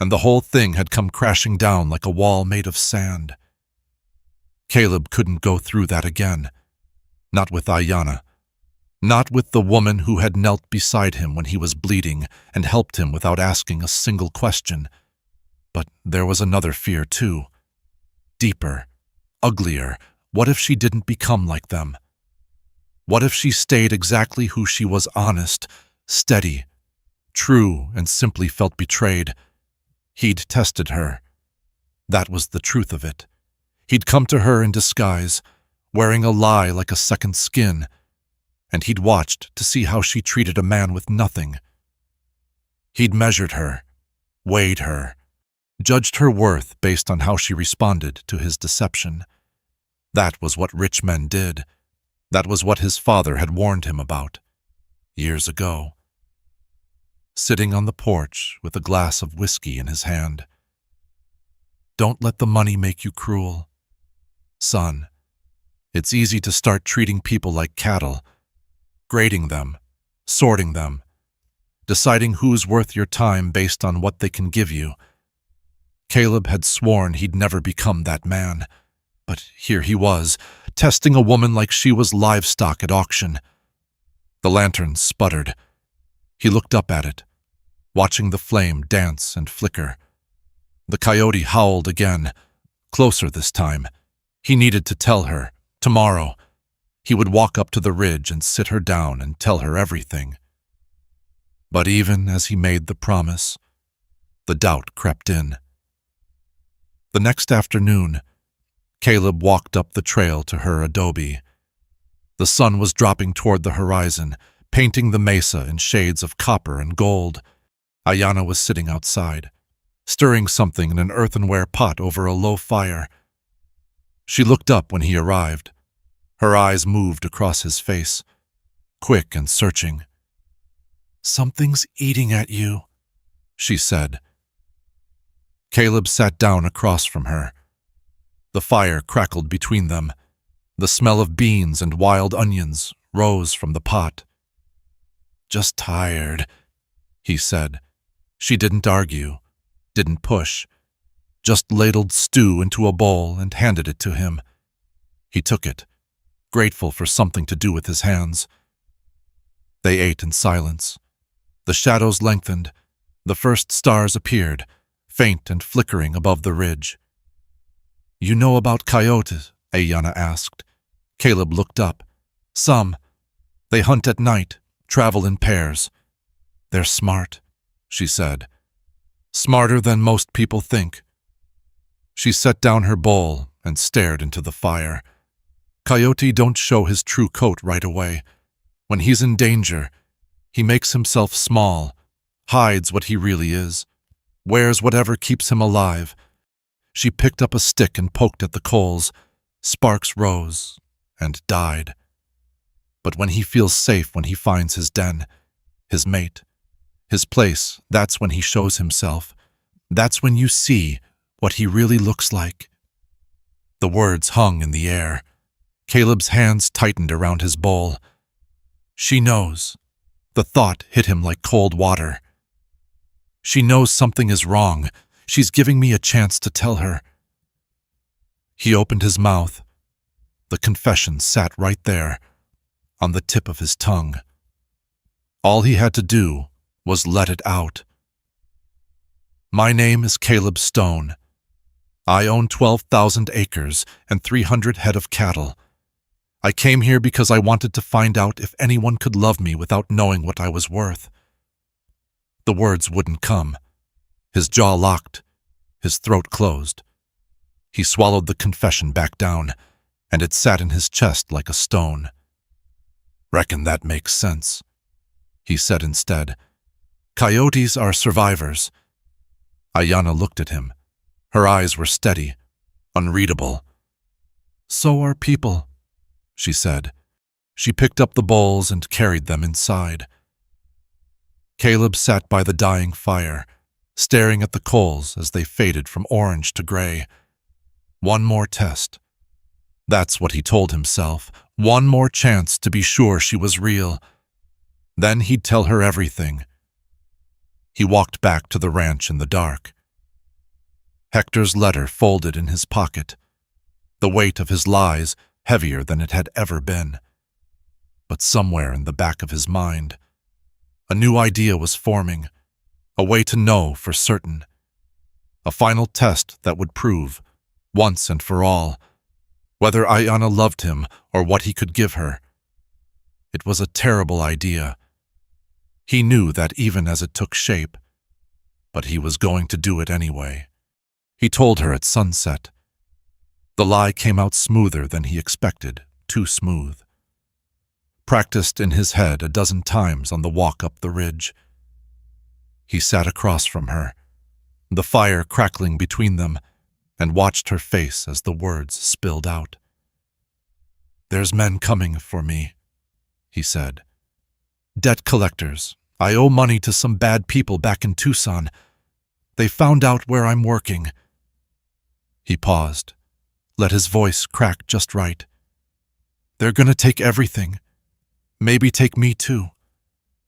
and the whole thing had come crashing down like a wall made of sand. Caleb couldn't go through that again, not with Ayanna, not with the woman who had knelt beside him when he was bleeding and helped him without asking a single question. But there was another fear too, deeper, uglier. What if she didn't become like them? What if she stayed exactly who she was, honest, steady, true, and simply felt betrayed? He'd tested her. That was the truth of it. He'd come to her in disguise, wearing a lie like a second skin, and he'd watched to see how she treated a man with nothing. He'd measured her, weighed her, judged her worth based on how she responded to his deception. That was what rich men did. That was what his father had warned him about, years ago. Sitting on the porch with a glass of whiskey in his hand. Don't let the money make you cruel. Son, it's easy to start treating people like cattle, grading them, sorting them, deciding who's worth your time based on what they can give you. Caleb had sworn he'd never become that man, but here he was, testing a woman like she was livestock at auction. The lantern sputtered. He looked up at it, watching the flame dance and flicker. The coyote howled again, closer this time. He needed to tell her, tomorrow. He would walk up to the ridge and sit her down and tell her everything. But even as he made the promise, the doubt crept in. The next afternoon, Caleb walked up the trail to her adobe. The sun was dropping toward the horizon, painting the mesa in shades of copper and gold. Ayanna was sitting outside, stirring something in an earthenware pot over a low fire. She looked up when he arrived. Her eyes moved across his face, quick and searching. "Something's eating at you," she said. Caleb sat down across from her. The fire crackled between them. The smell of beans and wild onions rose from the pot. "Just tired," he said. She didn't argue, didn't push, just ladled stew into a bowl and handed it to him. He took it, grateful for something to do with his hands. They ate in silence. The shadows lengthened. The first stars appeared, faint and flickering above the ridge. "You know about coyotes?" Ayanna asked. Caleb looked up. "Some. They hunt at night, travel in pairs. They're smart," she said. "Smarter than most people think." She set down her bowl and stared into the fire. Coyote don't show his true coat right away. When he's in danger, he makes himself small, hides what he really is, wears whatever keeps him alive. She picked up a stick and poked at the coals. Sparks rose and died. But when he feels safe, when he finds his den, his mate, his place, that's when he shows himself. That's when you see what he really looks like. The words hung in the air. Caleb's hands tightened around his bowl. She knows. The thought hit him like cold water. She knows something is wrong. She's giving me a chance to tell her. He opened his mouth. The confession sat right there, on the tip of his tongue. All he had to do was let it out. "My name is Caleb Stone. I own 12,000 acres and 300 head of cattle. I came here because I wanted to find out if anyone could love me without knowing what I was worth. The words wouldn't come. His jaw locked, his throat closed. He swallowed the confession back down, and it sat in his chest like a stone. "Reckon that makes sense," he said instead. "Coyotes are survivors." Ayanna looked at him. Her eyes were steady, unreadable. "So are people," she said. She picked up the bowls and carried them inside. Caleb sat by the dying fire, staring at the coals as they faded from orange to gray. One more test. That's what he told himself. One more chance to be sure she was real. Then he'd tell her everything. He walked back to the ranch in the dark. Hector's letter folded in his pocket, the weight of his lies heavier than it had ever been. But somewhere in the back of his mind, a new idea was forming, a way to know for certain. A final test that would prove, once and for all, whether Ayanna loved him or what he could give her. It was a terrible idea. He knew that even as it took shape, but he was going to do it anyway. He told her at sunset. The lie came out smoother than he expected, too smooth. Practiced in his head a dozen times on the walk up the ridge. He sat across from her, the fire crackling between them, and watched her face as the words spilled out. "There's men coming for me," he said. "Debt collectors. I owe money to some bad people back in Tucson. They found out where I'm working." He paused, let his voice crack just right. "They're gonna take everything. Maybe take me too.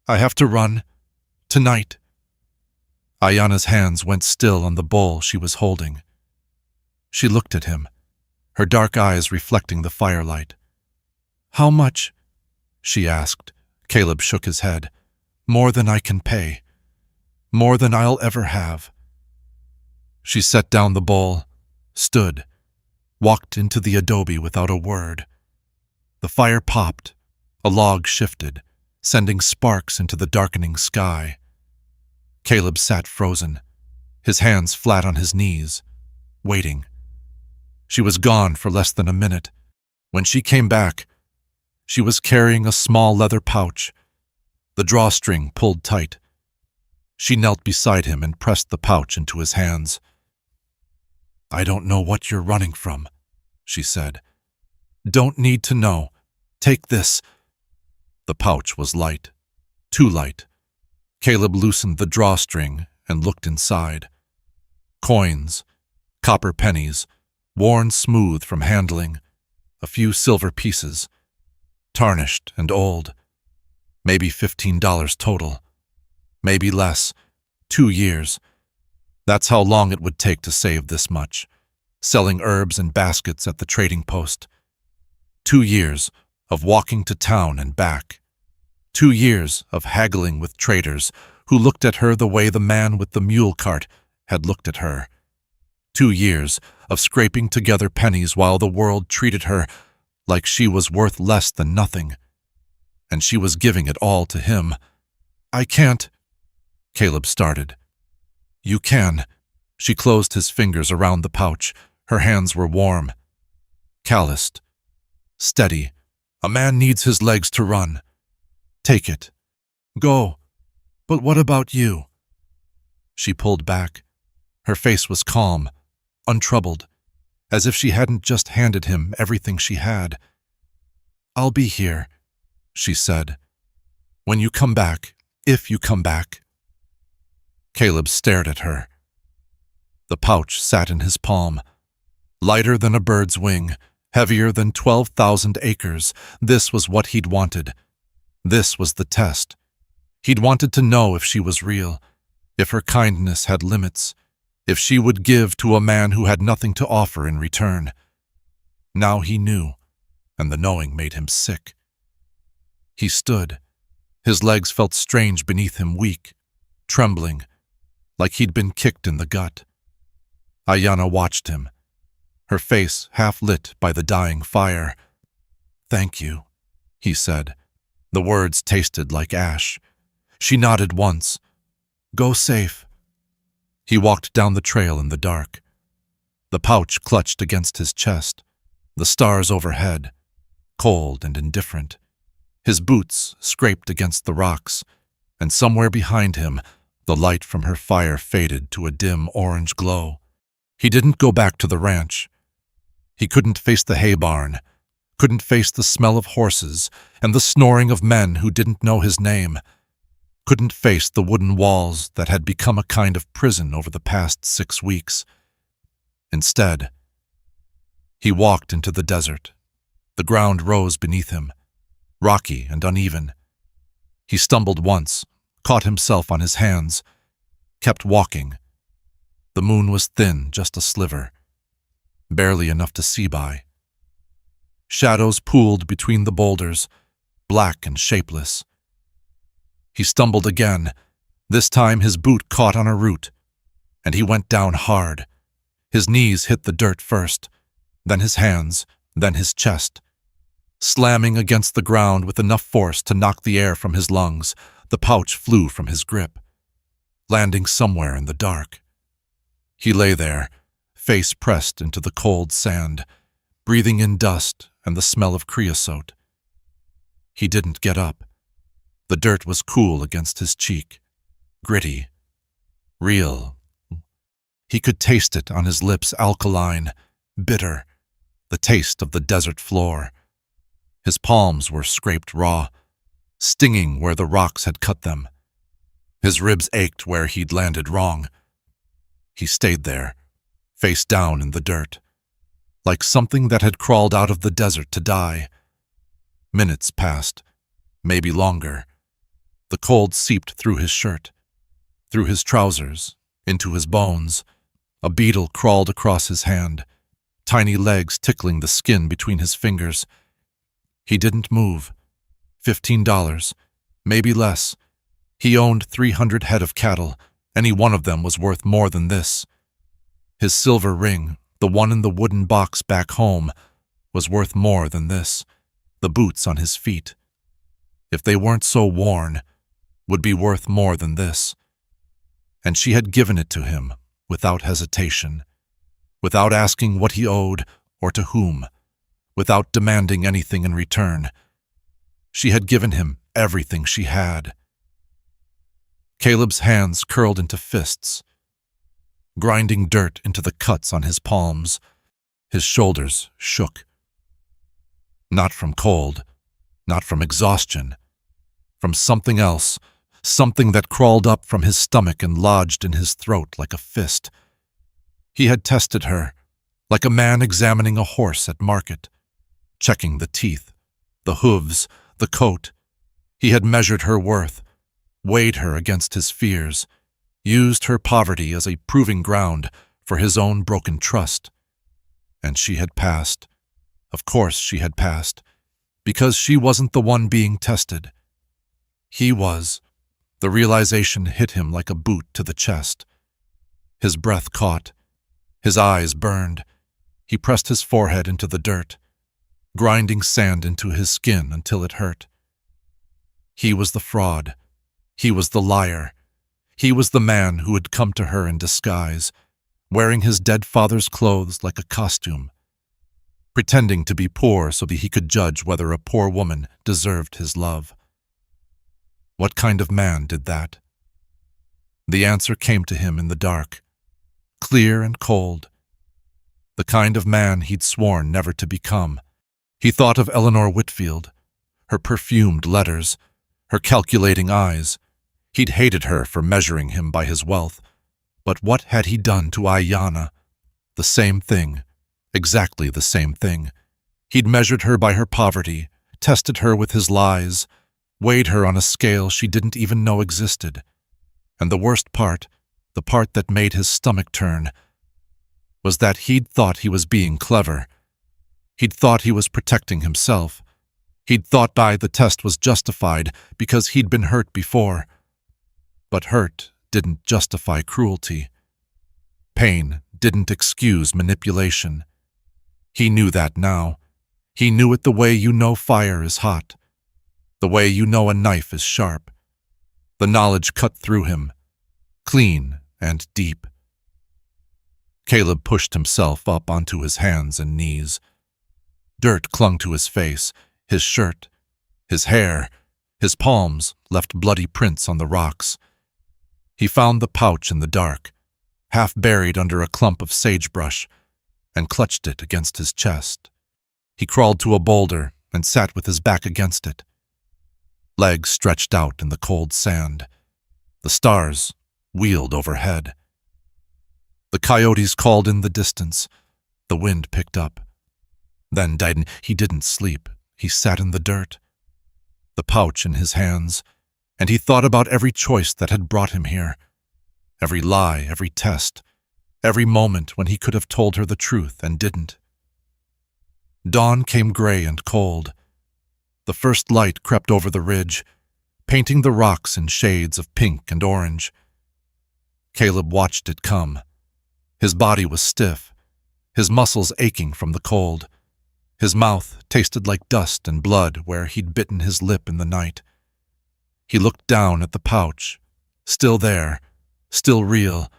I have to run. Tonight." Ayanna's hands went still on the bowl she was holding. She looked at him, her dark eyes reflecting the firelight. "How much?" she asked. Caleb shook his head. "More than I can pay. More than I'll ever have." She set down the bowl, stood, walked into the adobe without a word. The fire popped. A log shifted, sending sparks into the darkening sky. Caleb sat frozen, his hands flat on his knees, waiting. She was gone for less than a minute. When she came back, she was carrying a small leather pouch, the drawstring pulled tight. She knelt beside him and pressed the pouch into his hands. "I don't know what you're running from," she said. "Don't need to know. Take this." The pouch was light, too light. Caleb loosened the drawstring and looked inside. Coins, copper pennies, worn smooth from handling, a few silver pieces, tarnished and old. Maybe $15 total. Maybe less. 2 years. That's how long it would take to save this much, selling herbs and baskets at the trading post. 2 years of walking to town and back. 2 years of haggling with traders who looked at her the way the man with the mule cart had looked at her. 2 years of scraping together pennies while the world treated her like she was worth less than nothing. And she was giving it all to him. "I can't," Caleb started. "You can." She closed his fingers around the pouch. Her hands were warm, calloused, steady. "A man needs his legs to run. Take it. Go. But what about you?" She pulled back. Her face was calm, untroubled, as if she hadn't just handed him everything she had. "I'll be here," she said. "When you come back, if you come back." Caleb stared at her. The pouch sat in his palm, lighter than a bird's wing, heavier than 12,000 acres. This was what he'd wanted. This was the test. He'd wanted to know if she was real, if her kindness had limits, if she would give to a man who had nothing to offer in return. Now he knew, and the knowing made him sick. He stood. His legs felt strange beneath him, weak, trembling, like he'd been kicked in the gut. Ayanna watched him, her face half lit by the dying fire. "Thank you," he said. The words tasted like ash. She nodded once, Go safe." He walked down the trail in the dark. The pouch clutched against his chest, the stars overhead, cold and indifferent. His boots scraped against the rocks, and somewhere behind him, the light from her fire faded to a dim orange glow. He didn't go back to the ranch. He couldn't face the hay barn, couldn't face the smell of horses and the snoring of men who didn't know his name, couldn't face the wooden walls that had become a kind of prison over the past 6 weeks. Instead, he walked into the desert. The ground rose beneath him, rocky and uneven. He stumbled once, caught himself on his hands, kept walking. The moon was thin, just a sliver, barely enough to see by. Shadows pooled between the boulders, black and shapeless. He stumbled again. This time his boot caught on a root, and he went down hard. His knees hit the dirt first, then his hands, then his chest. Slamming against the ground with enough force to knock the air from his lungs, the pouch flew from his grip, landing somewhere in the dark. He lay there, face pressed into the cold sand, breathing in dust and the smell of creosote. He didn't get up. The dirt was cool against his cheek, gritty, real. He could taste it on his lips, alkaline, bitter, the taste of the desert floor. His palms were scraped raw, stinging where the rocks had cut them. His ribs ached where he'd landed wrong. He stayed there, face down in the dirt, like something that had crawled out of the desert to die. Minutes passed, maybe longer. The cold seeped through his shirt, through his trousers, into his bones. A beetle crawled across his hand, tiny legs tickling the skin between his fingers. He didn't move. $15, maybe less. He owned 300 head of cattle. Any one of them was worth more than this. His silver ring, the one in the wooden box back home, was worth more than this. The boots on his feet, if they weren't so worn, would be worth more than this. And she had given it to him without hesitation, without asking what he owed or to whom, without demanding anything in return. She had given him everything she had. Caleb's hands curled into fists, grinding dirt into the cuts on his palms. His shoulders shook. Not from cold, not from exhaustion, from something else, something that crawled up from his stomach and lodged in his throat like a fist. He had tested her, like a man examining a horse at market, checking the teeth, the hooves, the coat. He had measured her worth, weighed her against his fears, used her poverty as a proving ground for his own broken trust. And she had passed. Of course she had passed, because she wasn't the one being tested. He was. The realization hit him like a boot to the chest. His breath caught. His eyes burned. He pressed his forehead into the dirt, grinding sand into his skin until it hurt. He was the fraud. He was the liar. He was the man who had come to her in disguise, wearing his dead father's clothes like a costume, pretending to be poor so that he could judge whether a poor woman deserved his love. What kind of man did that? The answer came to him in the dark, clear and cold. The kind of man he'd sworn never to become. He thought of Eleanor Whitfield, her perfumed letters, her calculating eyes. He'd hated her for measuring him by his wealth. But what had he done to Ayanna? The same thing, exactly the same thing. He'd measured her by her poverty, tested her with his lies, weighed her on a scale she didn't even know existed. And the worst part, the part that made his stomach turn, was that he'd thought he was being clever. He'd thought he was protecting himself. He'd thought the test was justified because he'd been hurt before. But hurt didn't justify cruelty. Pain didn't excuse manipulation. He knew that now. He knew it the way you know fire is hot, the way you know a knife is sharp. The knowledge cut through him, clean and deep. Caleb pushed himself up onto his hands and knees. Dirt clung to his face, his shirt, his hair, his palms left bloody prints on the rocks. He found the pouch in the dark, half buried under a clump of sagebrush, and clutched it against his chest. He crawled to a boulder and sat with his back against it. Legs stretched out in the cold sand. The stars wheeled overhead. The coyotes called in the distance. The wind picked up. Then he didn't sleep. He sat in the dirt, the pouch in his hands, and he thought about every choice that had brought him here. Every lie, every test, every moment when he could have told her the truth and didn't. Dawn came gray and cold. The first light crept over the ridge, painting the rocks in shades of pink and orange. Caleb watched it come. His body was stiff, his muscles aching from the cold. His mouth tasted like dust and blood where he'd bitten his lip in the night. He looked down at the pouch, still there, still real,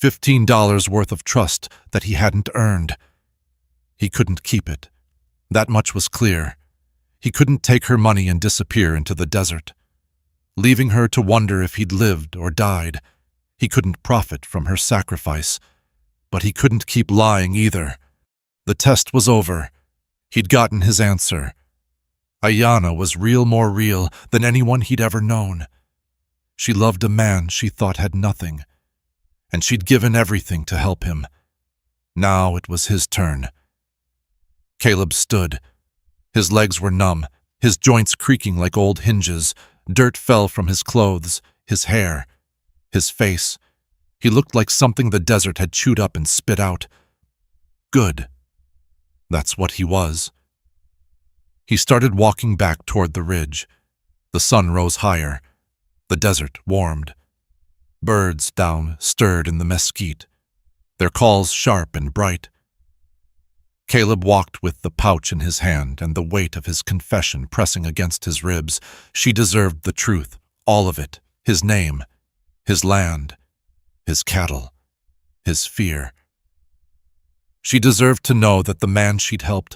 $15 worth of trust that he hadn't earned. He couldn't keep it. That much was clear. He couldn't take her money and disappear into the desert, leaving her to wonder if he'd lived or died. He couldn't profit from her sacrifice, but he couldn't keep lying either. The test was over. He'd gotten his answer. Ayanna was more real than anyone he'd ever known. She loved a man she thought had nothing, and she'd given everything to help him. Now it was his turn. Caleb stood. His legs were numb, his joints creaking like old hinges. Dirt fell from his clothes, his hair, his face. He looked like something the desert had chewed up and spit out. Good. That's what he was. He started walking back toward the ridge. The sun rose higher. The desert warmed. Birds down stirred in the mesquite, their calls sharp and bright. Caleb walked with the pouch in his hand and the weight of his confession pressing against his ribs. She deserved the truth, all of it, his name, his land, his cattle, his fear. She deserved to know that the man she'd helped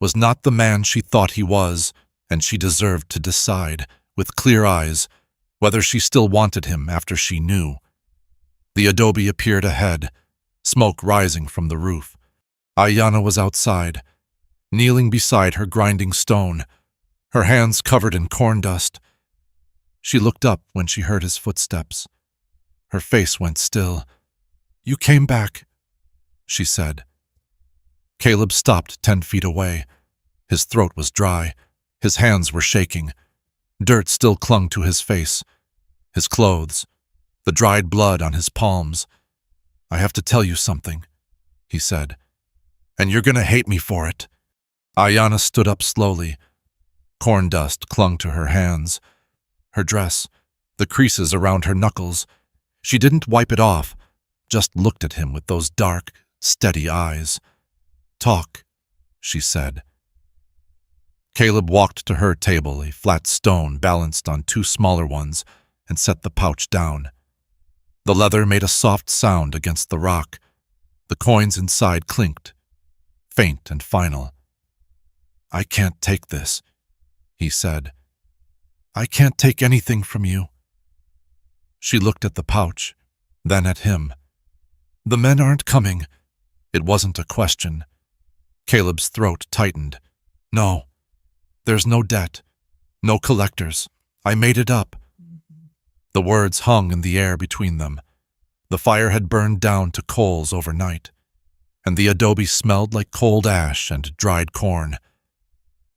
was not the man she thought he was, and she deserved to decide, with clear eyes, whether she still wanted him after she knew. The adobe appeared ahead, smoke rising from the roof. Ayanna was outside, kneeling beside her grinding stone, her hands covered in corn dust. She looked up when she heard his footsteps. Her face went still. "You came back," she said. Caleb stopped 10 feet away. His throat was dry. His hands were shaking. Dirt still clung to his face, his clothes, the dried blood on his palms. "I have to tell you something," he said, "and you're gonna hate me for it." Ayanna stood up slowly. Corn dust clung to her hands, her dress, the creases around her knuckles. She didn't wipe it off, just looked at him with those dark, steady eyes. "Talk," she said. Caleb walked to her table, a flat stone balanced on 2 smaller ones, and set the pouch down. The leather made a soft sound against the rock. The coins inside clinked, faint and final. "I can't take this," he said. "I can't take anything from you." She looked at the pouch, then at him. "The men aren't coming." It wasn't a question. Caleb's throat tightened. "No. There's no debt. No collectors. I made it up." The words hung in the air between them. The fire had burned down to coals overnight, and the adobe smelled like cold ash and dried corn.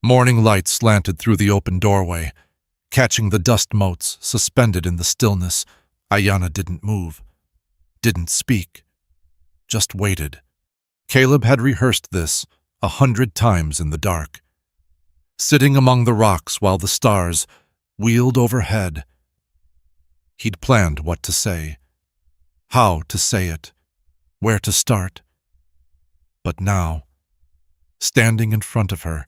Morning light slanted through the open doorway, catching the dust motes suspended in the stillness. Ayanna didn't move, didn't speak, just waited. Caleb had rehearsed this 100 times in the dark, sitting among the rocks while the stars wheeled overhead. He'd planned what to say, how to say it, where to start. But now, standing in front of her,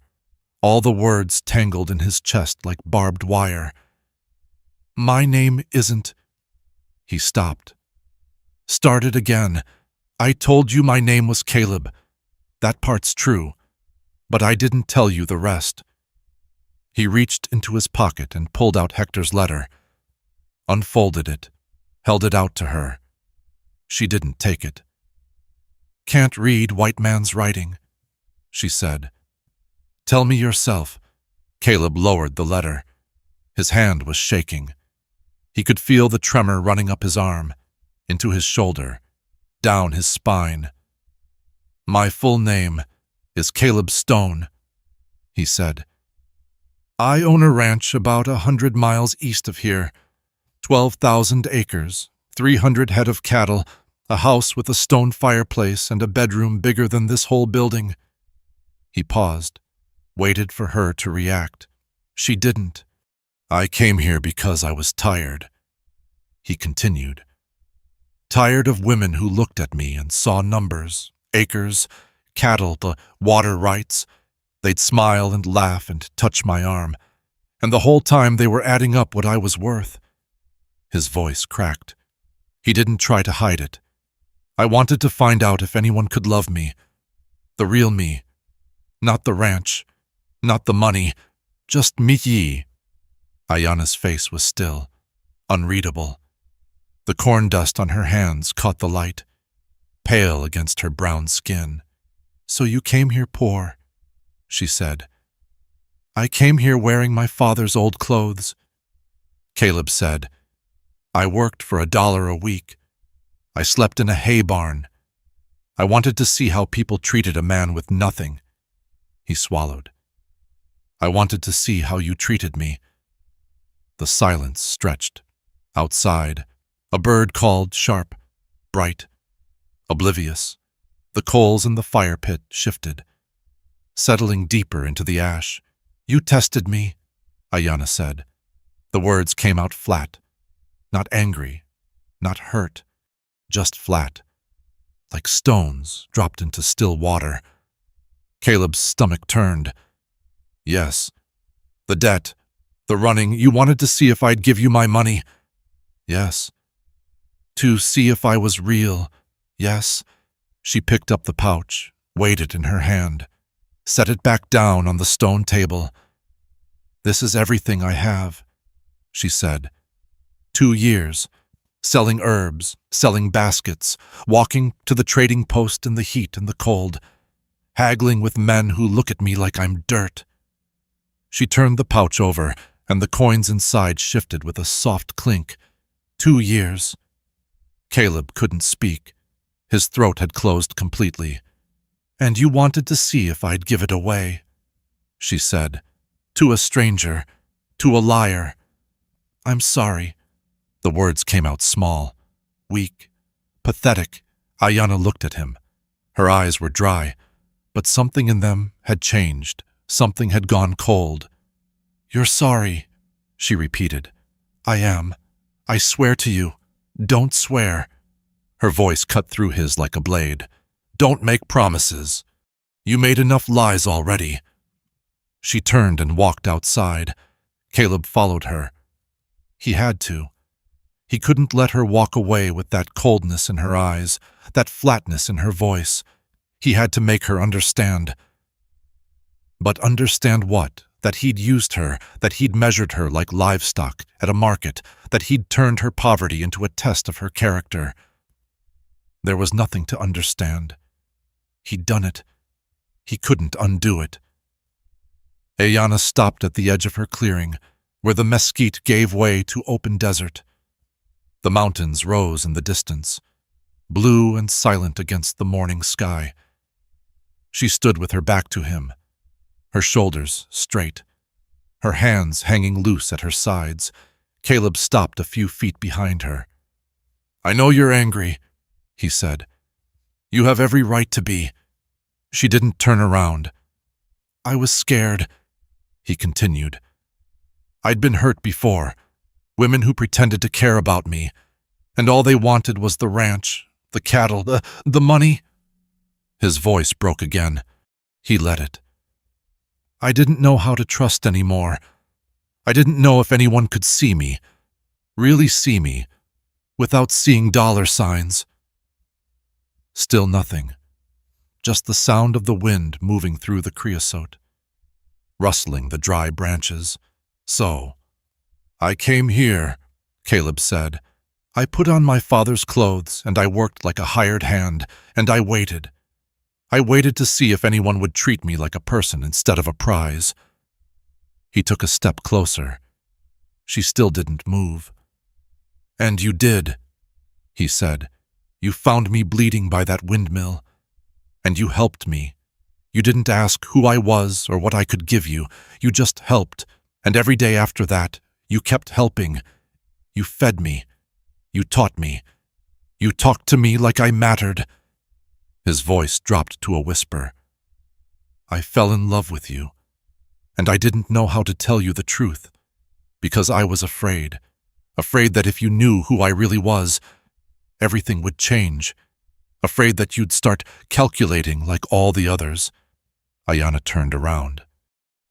all the words tangled in his chest like barbed wire. "My name isn't—" He stopped, Started again. I told you my name was Caleb. That part's true, but I didn't tell you the rest. He reached into his pocket and pulled out Hector's letter, unfolded it, held it out to her. She didn't take it. Can't read white man's writing, she said. Tell me yourself. Caleb lowered the letter. His hand was shaking. He could feel the tremor running up his arm, into his shoulder, down his spine. My full name is Caleb Stone, he said. I own a ranch about 100 miles east of here, 12,000 acres, 300 head of cattle, a house with a stone fireplace and a bedroom bigger than this whole building. He paused, waited for her to react. She didn't. I came here because I was tired, he continued. Tired of women who looked at me and saw numbers, acres, cattle, the water rights. They'd smile and laugh and touch my arm, and the whole time they were adding up what I was worth. His voice cracked. He didn't try to hide it. I wanted to find out if anyone could love me. The real me. Not the ranch. Not the money. Just me. Ayana's face was still, unreadable. The corn dust on her hands caught the light, pale against her brown skin. So you came here poor, she said. I came here wearing my father's old clothes. Caleb said, I worked for $1 a week. I slept in a hay barn. I wanted to see how people treated a man with nothing. He swallowed. I wanted to see how you treated me. The silence stretched. Outside, a bird called sharp, bright, oblivious. The coals in the fire pit shifted, settling deeper into the ash. You tested me, Ayana said. The words came out flat, not angry, not hurt, just flat, like stones dropped into still water. Caleb's stomach turned. Yes, the debt, the running, you wanted to see if I'd give you my money. Yes. To see if I was real. Yes. She picked up the pouch, weighed it in her hand, set it back down on the stone table. This is everything I have, she said. 2 years, selling herbs, selling baskets, walking to the trading post in the heat and the cold, haggling with men who look at me like I'm dirt. She turned the pouch over, and the coins inside shifted with a soft clink. 2 years. Caleb couldn't speak. His throat had closed completely. And you wanted to see if I'd give it away, she said. To a stranger, to a liar. I'm sorry. The words came out small, weak, pathetic. Ayana looked at him. Her eyes were dry, but something in them had changed. Something had gone cold. You're sorry, she repeated. I am. I swear to you. Don't swear. Her voice cut through his like a blade. Don't make promises. You made enough lies already. She turned and walked outside. Caleb followed her. He had to. He couldn't let her walk away with that coldness in her eyes, that flatness in her voice. He had to make her understand. But understand what? That he'd used her, that he'd measured her like livestock at a market, that he'd turned her poverty into a test of her character. There was nothing to understand. He'd done it. He couldn't undo it. Ayana stopped at the edge of her clearing, where the mesquite gave way to open desert. The mountains rose in the distance, blue and silent against the morning sky. She stood with her back to him, her shoulders straight, her hands hanging loose at her sides. Caleb stopped a few feet behind her. I know you're angry, he said. You have every right to be. She didn't turn around. I was scared, he continued. I'd been hurt before. Women who pretended to care about me, and all they wanted was the ranch, the cattle, the money. His voice broke again. He let it. I didn't know how to trust anymore. I didn't know if anyone could see me, really see me, without seeing dollar signs. Still nothing. Just the sound of the wind moving through the creosote, rustling the dry branches. So, "I came here," Caleb said. "I put on my father's clothes, and I worked like a hired hand, and I waited. I waited to see if anyone would treat me like a person instead of a prize." He took a step closer. She still didn't move. "And you did," he said. "You found me bleeding by that windmill. And you helped me. You didn't ask who I was or what I could give you. You just helped. And every day after that, you kept helping. You fed me. You taught me. You talked to me like I mattered." His voice dropped to a whisper. "I fell in love with you. And I didn't know how to tell you the truth. Because I was afraid. Afraid that if you knew who I really was, everything would change. Afraid that you'd start calculating like all the others." Ayana turned around.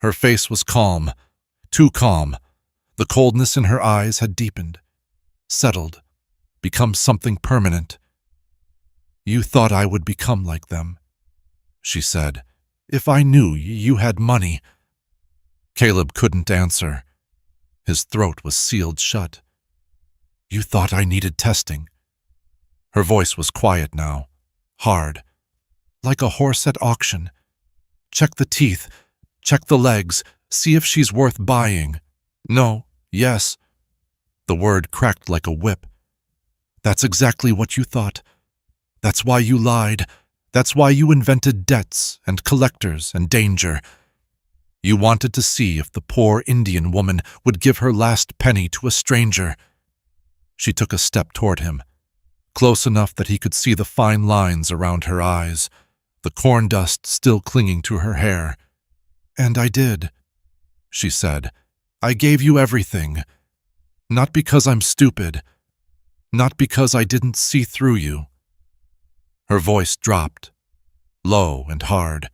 Her face was calm, too calm. The coldness in her eyes had deepened, settled, become something permanent. "You thought I would become like them," she said. "If I knew you had money." Caleb couldn't answer. His throat was sealed shut. "You thought I needed testing." Her voice was quiet now, hard, like a horse at auction. "Check the teeth, check the legs, see if she's worth buying. No, yes." The word cracked like a whip. "That's exactly what you thought. That's why you lied. That's why you invented debts and collectors and danger. You wanted to see if the poor Indian woman would give her last penny to a stranger." She took a step toward him, close enough that he could see the fine lines around her eyes, the corn dust still clinging to her hair. "And I did," she said. "I gave you everything. Not because I'm stupid. Not because I didn't see through you." Her voice dropped, low and hard.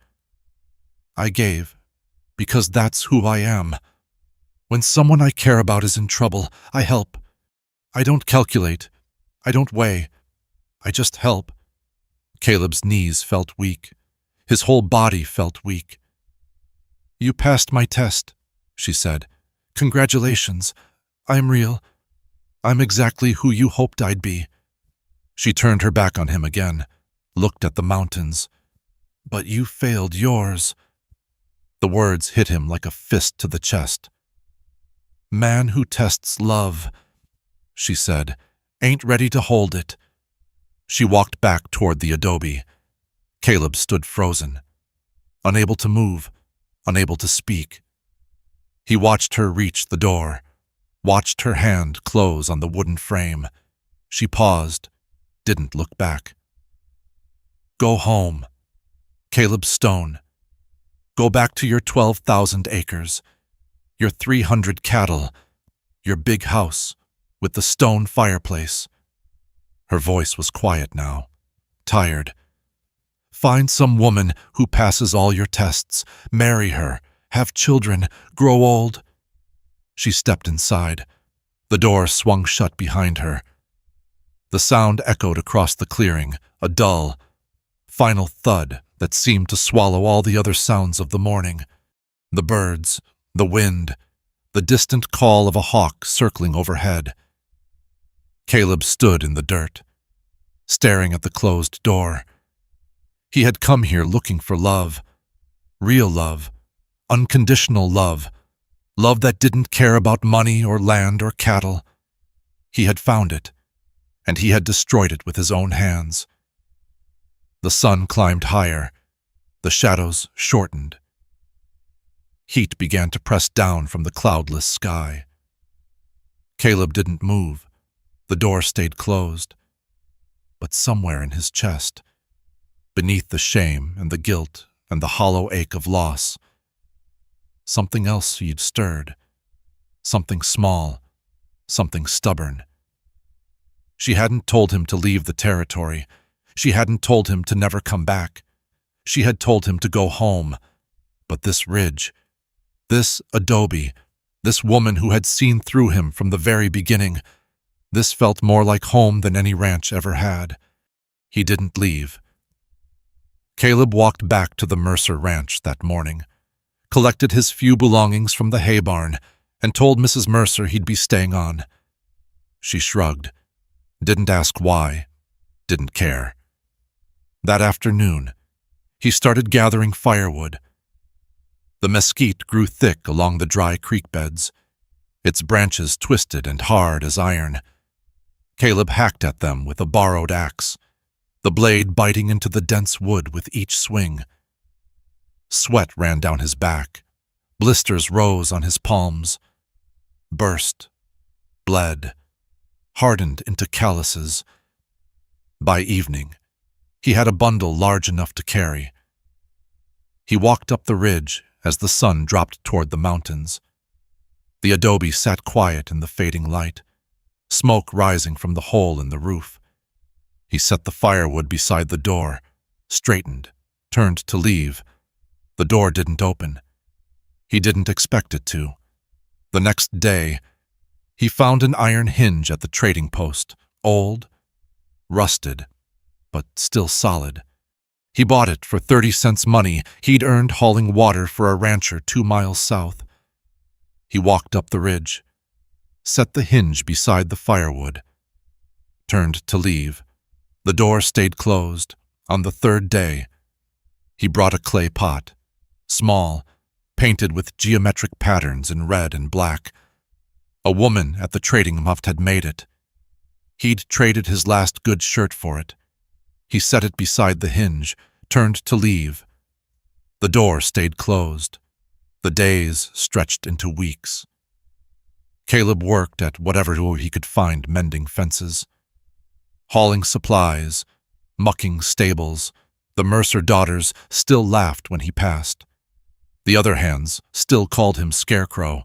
"I gave because that's who I am. When someone I care about is in trouble, I help. I don't calculate. I don't weigh. I just help." Caleb's knees felt weak. His whole body felt weak. "You passed my test," she said. "Congratulations. I'm real. I'm exactly who you hoped I'd be." She turned her back on him again, looked at the mountains. "But you failed yours." The words hit him like a fist to the chest. "Man who tests love," she said, "ain't ready to hold it." She walked back toward the adobe. Caleb stood frozen, unable to move, unable to speak. He watched her reach the door, watched her hand close on the wooden frame. She paused, didn't look back. "Go home, Caleb Stone. Go back to your 12,000 acres, your 300 cattle, your big house with the stone fireplace." Her voice was quiet now, tired. "Find some woman who passes all your tests, marry her, have children, grow old." She stepped inside. The door swung shut behind her. The sound echoed across the clearing, a dull, final thud that seemed to swallow all the other sounds of the morning. The birds, the wind, the distant call of a hawk circling overhead. Caleb stood in the dirt, staring at the closed door. He had come here looking for love, real love, unconditional love, love that didn't care about money or land or cattle. He had found it, and he had destroyed it with his own hands. The sun climbed higher. The shadows shortened. Heat began to press down from the cloudless sky. Caleb didn't move. The door stayed closed. But somewhere in his chest, beneath the shame and the guilt and the hollow ache of loss, something else he'd stirred. Something small, something stubborn. She hadn't told him to leave the territory. She hadn't told him to never come back. She had told him to go home. But this ridge, this adobe, this woman who had seen through him from the very beginning, this felt more like home than any ranch ever had. He didn't leave. Caleb walked back to the Mercer Ranch that morning, collected his few belongings from the hay barn, and told Mrs. Mercer he'd be staying on. She shrugged, didn't ask why, didn't care. That afternoon, he started gathering firewood. The mesquite grew thick along the dry creek beds, its branches twisted and hard as iron. Caleb hacked at them with a borrowed axe, the blade biting into the dense wood with each swing. Sweat ran down his back, blisters rose on his palms, burst, bled, hardened into calluses. By evening, he had a bundle large enough to carry. He walked up the ridge as the sun dropped toward the mountains. The adobe sat quiet in the fading light, smoke rising from the hole in the roof. He set the firewood beside the door, straightened, turned to leave. The door didn't open. He didn't expect it to. The next day, he found an iron hinge at the trading post, old, rusted, but still solid. He bought it for 30 cents money he'd earned hauling water for a rancher 2 miles south. He walked up the ridge, set the hinge beside the firewood, turned to leave. The door stayed closed. On the third day, he brought a clay pot, small, painted with geometric patterns in red and black. A woman at the trading muft had made it. He'd traded his last good shirt for it. He set it beside the hinge, turned to leave. The door stayed closed. The days stretched into weeks. Caleb worked at whatever he could find mending fences, hauling supplies, mucking stables. The Mercer daughters still laughed when he passed. The other hands still called him Scarecrow.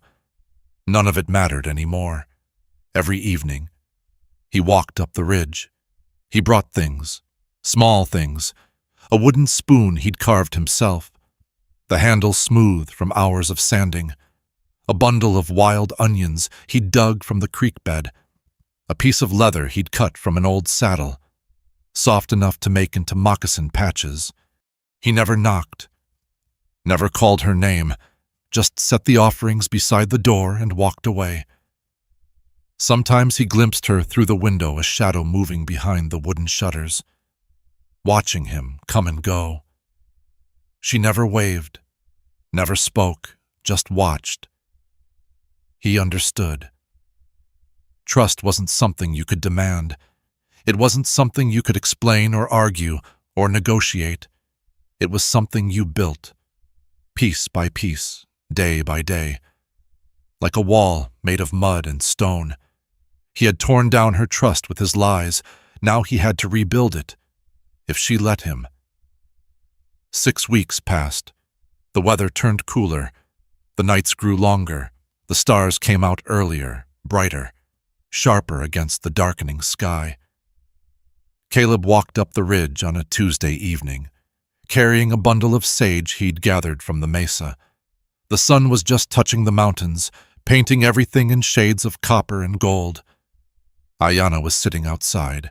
None of it mattered anymore. Every evening, he walked up the ridge. He brought things, small things, a wooden spoon he'd carved himself, the handle smooth from hours of sanding, a bundle of wild onions he'd dug from the creek bed, a piece of leather he'd cut from an old saddle, soft enough to make into moccasin patches. He never knocked, never called her name, just set the offerings beside the door and walked away. Sometimes he glimpsed her through the window, a shadow moving behind the wooden shutters, watching him come and go. She never waved, never spoke, just watched. He understood. Trust wasn't something you could demand. It wasn't something you could explain or argue or negotiate. It was something you built, piece by piece, day by day, like a wall made of mud and stone. He had torn down her trust with his lies. Now he had to rebuild it, if she let him. 6 weeks passed. The weather turned cooler. The nights grew longer. The stars came out earlier, brighter, sharper against the darkening sky. Caleb walked up the ridge on a Tuesday evening, carrying a bundle of sage he'd gathered from the mesa. The sun was just touching the mountains, painting everything in shades of copper and gold. Ayanna was sitting outside.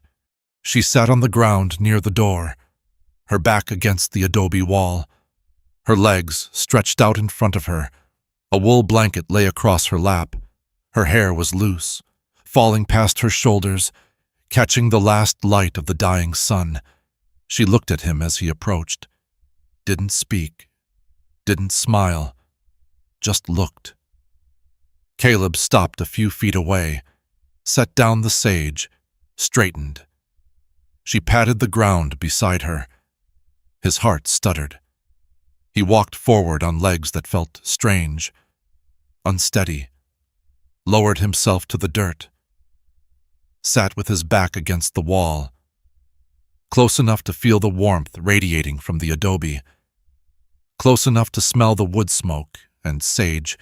She sat on the ground near the door, her back against the adobe wall, her legs stretched out in front of her. A wool blanket lay across her lap. Her hair was loose, falling past her shoulders, catching the last light of the dying sun. She looked at him as he approached, didn't speak, didn't smile, just looked. Caleb stopped a few feet away, set down the sage, straightened. She patted the ground beside her. His heart stuttered. He walked forward on legs that felt strange, unsteady, lowered himself to the dirt, sat with his back against the wall, close enough to feel the warmth radiating from the adobe, close enough to smell the wood smoke and sage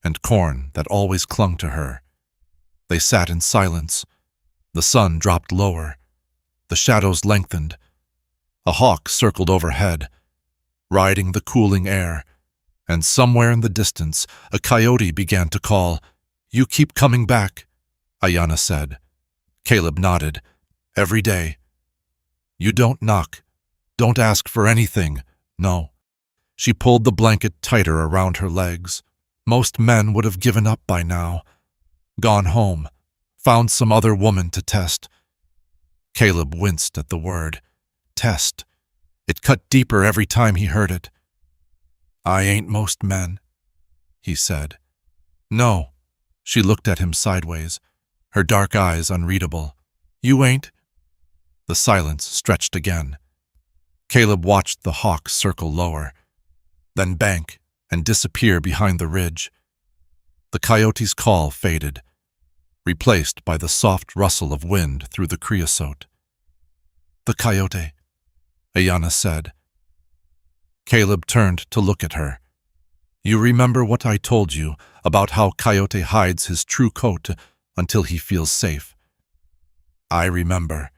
and corn that always clung to her. They sat in silence. The sun dropped lower. The shadows lengthened. A hawk circled overhead, riding the cooling air, and somewhere in the distance a coyote began to call. "You keep coming back," Ayanna said. Caleb nodded. "Every day." You don't knock. Don't ask for anything. No. She pulled the blanket tighter around her legs. Most men would have given up by now. Gone home. Found some other woman to test. Caleb winced at the word. Test. It cut deeper every time he heard it. I ain't most men, he said. No. She looked at him sideways, her dark eyes unreadable. You ain't? The silence stretched again. Caleb watched the hawk circle lower, then bank and disappear behind the ridge. The coyote's call faded, replaced by the soft rustle of wind through the creosote. The coyote, Ayanna said. Caleb turned to look at her. You remember what I told you about how Coyote hides his true coat until he feels safe? I remember.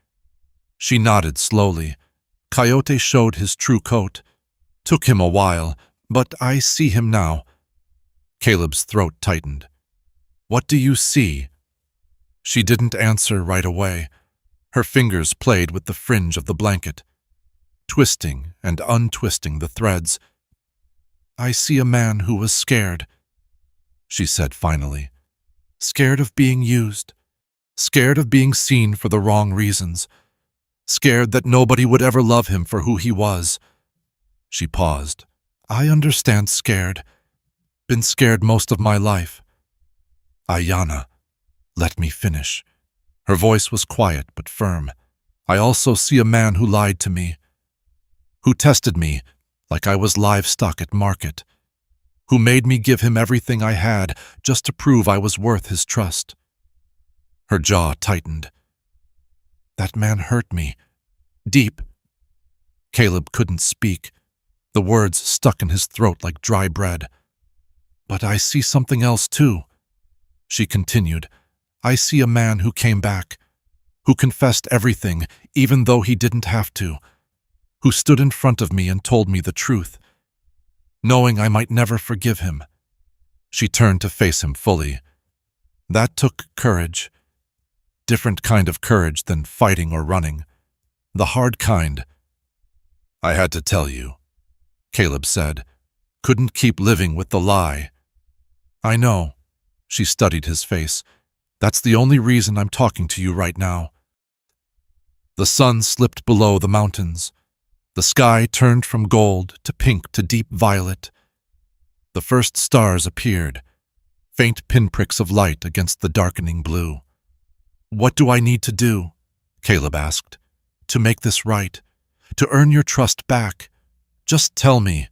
She nodded slowly. Coyote showed his true coat. Took him a while, but I see him now. Caleb's throat tightened. What do you see? She didn't answer right away. Her fingers played with the fringe of the blanket, twisting and untwisting the threads. I see a man who was scared, she said finally. Scared of being used. Scared of being seen for the wrong reasons. Scared that nobody would ever love him for who he was. She paused. I understand scared. Been scared most of my life. Ayanna, let me finish. Her voice was quiet but firm. I also see a man who lied to me. Who tested me like I was livestock at market. Who made me give him everything I had just to prove I was worth his trust. Her jaw tightened. That man hurt me. Deep. Caleb couldn't speak. The words stuck in his throat like dry bread. But I see something else too, she continued. I see a man who came back, who confessed everything even though he didn't have to, who stood in front of me and told me the truth, knowing I might never forgive him. She turned to face him fully. That took courage. Different kind of courage than fighting or running. The hard kind. I had to tell you, Caleb said. Couldn't keep living with the lie. I know. She studied his face. That's the only reason I'm talking to you right now. The sun slipped below the mountains. The sky turned from gold to pink to deep violet. The first stars appeared, faint pinpricks of light against the darkening blue. What do I need to do? Caleb asked. To make this right, to earn your trust back. Just tell me.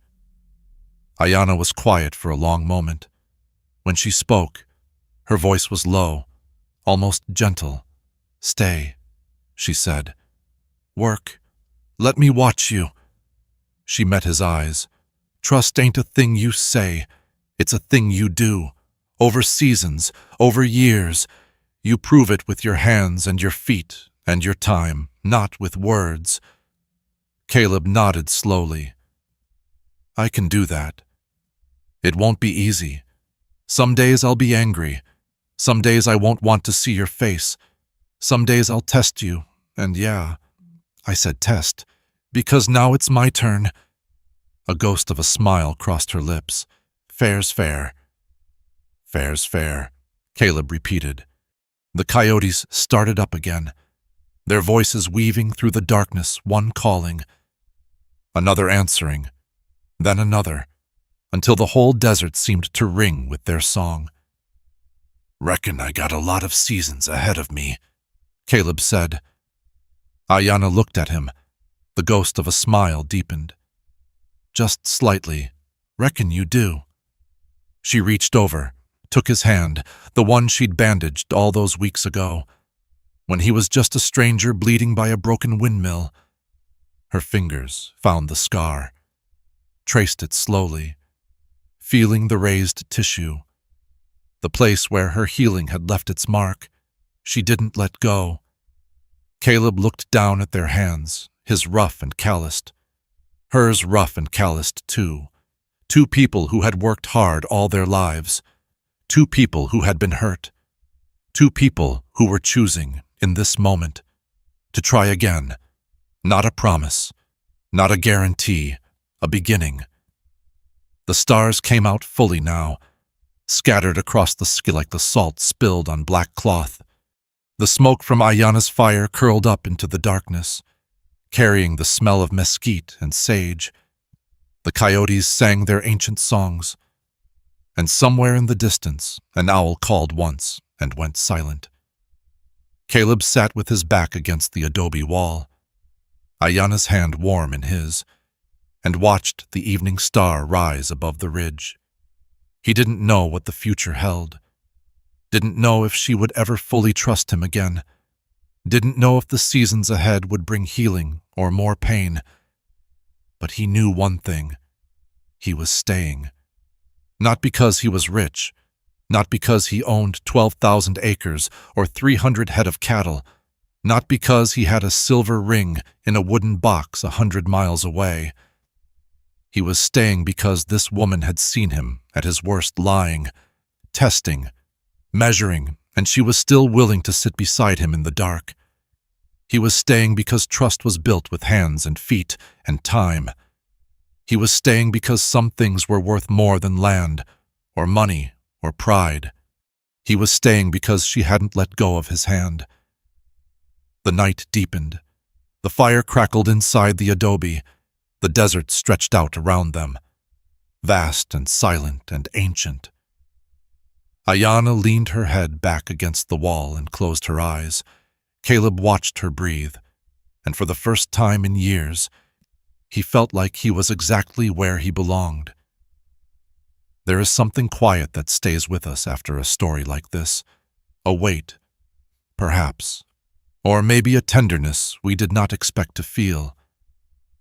Ayanna was quiet for a long moment. When she spoke, her voice was low, almost gentle. Stay, she said. Work. Let me watch you. She met his eyes. Trust ain't a thing you say. It's a thing you do. Over seasons, over years. You prove it with your hands and your feet and your time, not with words. Caleb nodded slowly. I can do that. It won't be easy. Some days I'll be angry. Some days I won't want to see your face. Some days I'll test you, and yeah, I said test, because now it's my turn. A ghost of a smile crossed her lips. Fair's fair. Fair's fair, Caleb repeated. The coyotes started up again, their voices weaving through the darkness, one calling, another answering, then another, until the whole desert seemed to ring with their song. Reckon I got a lot of seasons ahead of me, Caleb said. Ayanna looked at him. The ghost of a smile deepened. Just slightly. Reckon you do. She reached over, took his hand, the one she'd bandaged all those weeks ago, when he was just a stranger bleeding by a broken windmill. Her fingers found the scar, traced it slowly, feeling the raised tissue. The place where her healing had left its mark. She didn't let go. Caleb looked down at their hands, his rough and calloused. Hers rough and calloused too. Two people who had worked hard all their lives. Two people who had been hurt. Two people who were choosing, in this moment, to try again, Not a promise, not a guarantee, a beginning. The stars came out fully now, scattered across the sky like the salt spilled on black cloth. The smoke from Ayana's fire curled up into the darkness, carrying the smell of mesquite and sage. The coyotes sang their ancient songs, and somewhere in the distance an owl called once and went silent. Caleb sat with his back against the adobe wall, Ayana's hand warm in his, and watched the evening star rise above the ridge. He didn't know what the future held, didn't know if she would ever fully trust him again, didn't know if the seasons ahead would bring healing or more pain. But he knew one thing: he was staying. Not because he was rich, not because he owned 12,000 acres or 300 head of cattle, not because he had a silver ring in a wooden box 100 miles away. He was staying because this woman had seen him at his worst, lying, testing, measuring, and she was still willing to sit beside him in the dark. He was staying because trust was built with hands and feet and time. He was staying because some things were worth more than land, or money, or pride. He was staying because she hadn't let go of his hand. The night deepened. The fire crackled inside the adobe. The desert stretched out around them, vast and silent and ancient. Ayana leaned her head back against the wall and closed her eyes. Caleb watched her breathe, and for the first time in years, he felt like he was exactly where he belonged. There is something quiet that stays with us after a story like this, a weight, perhaps, or maybe a tenderness we did not expect to feel.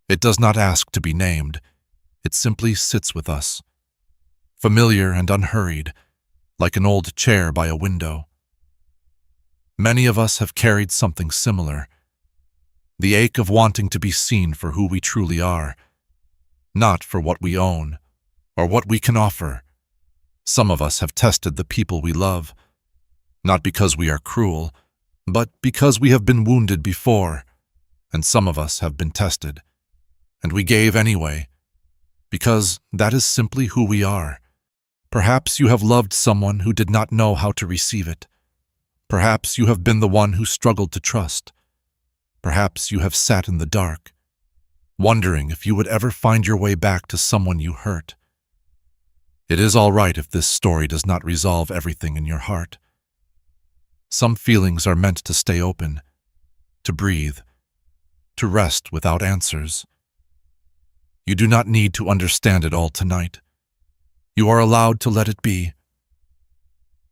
It does not ask to be named. It simply sits with us, familiar and unhurried, like an old chair by a window. Many of us have carried something similar, the ache of wanting to be seen for who we truly are, not for what we own or what we can offer. Some of us have tested the people we love, not because we are cruel, but because we have been wounded before, and some of us have been tested, and we gave anyway, because that is simply who we are. Perhaps you have loved someone who did not know how to receive it. Perhaps you have been the one who struggled to trust. Perhaps you have sat in the dark, wondering if you would ever find your way back to someone you hurt. It is all right if this story does not resolve everything in your heart. Some feelings are meant to stay open, to breathe, to rest without answers. You do not need to understand it all tonight. You are allowed to let it be.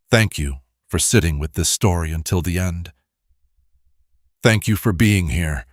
Thank you for sitting with this story until the end. Thank you for being here,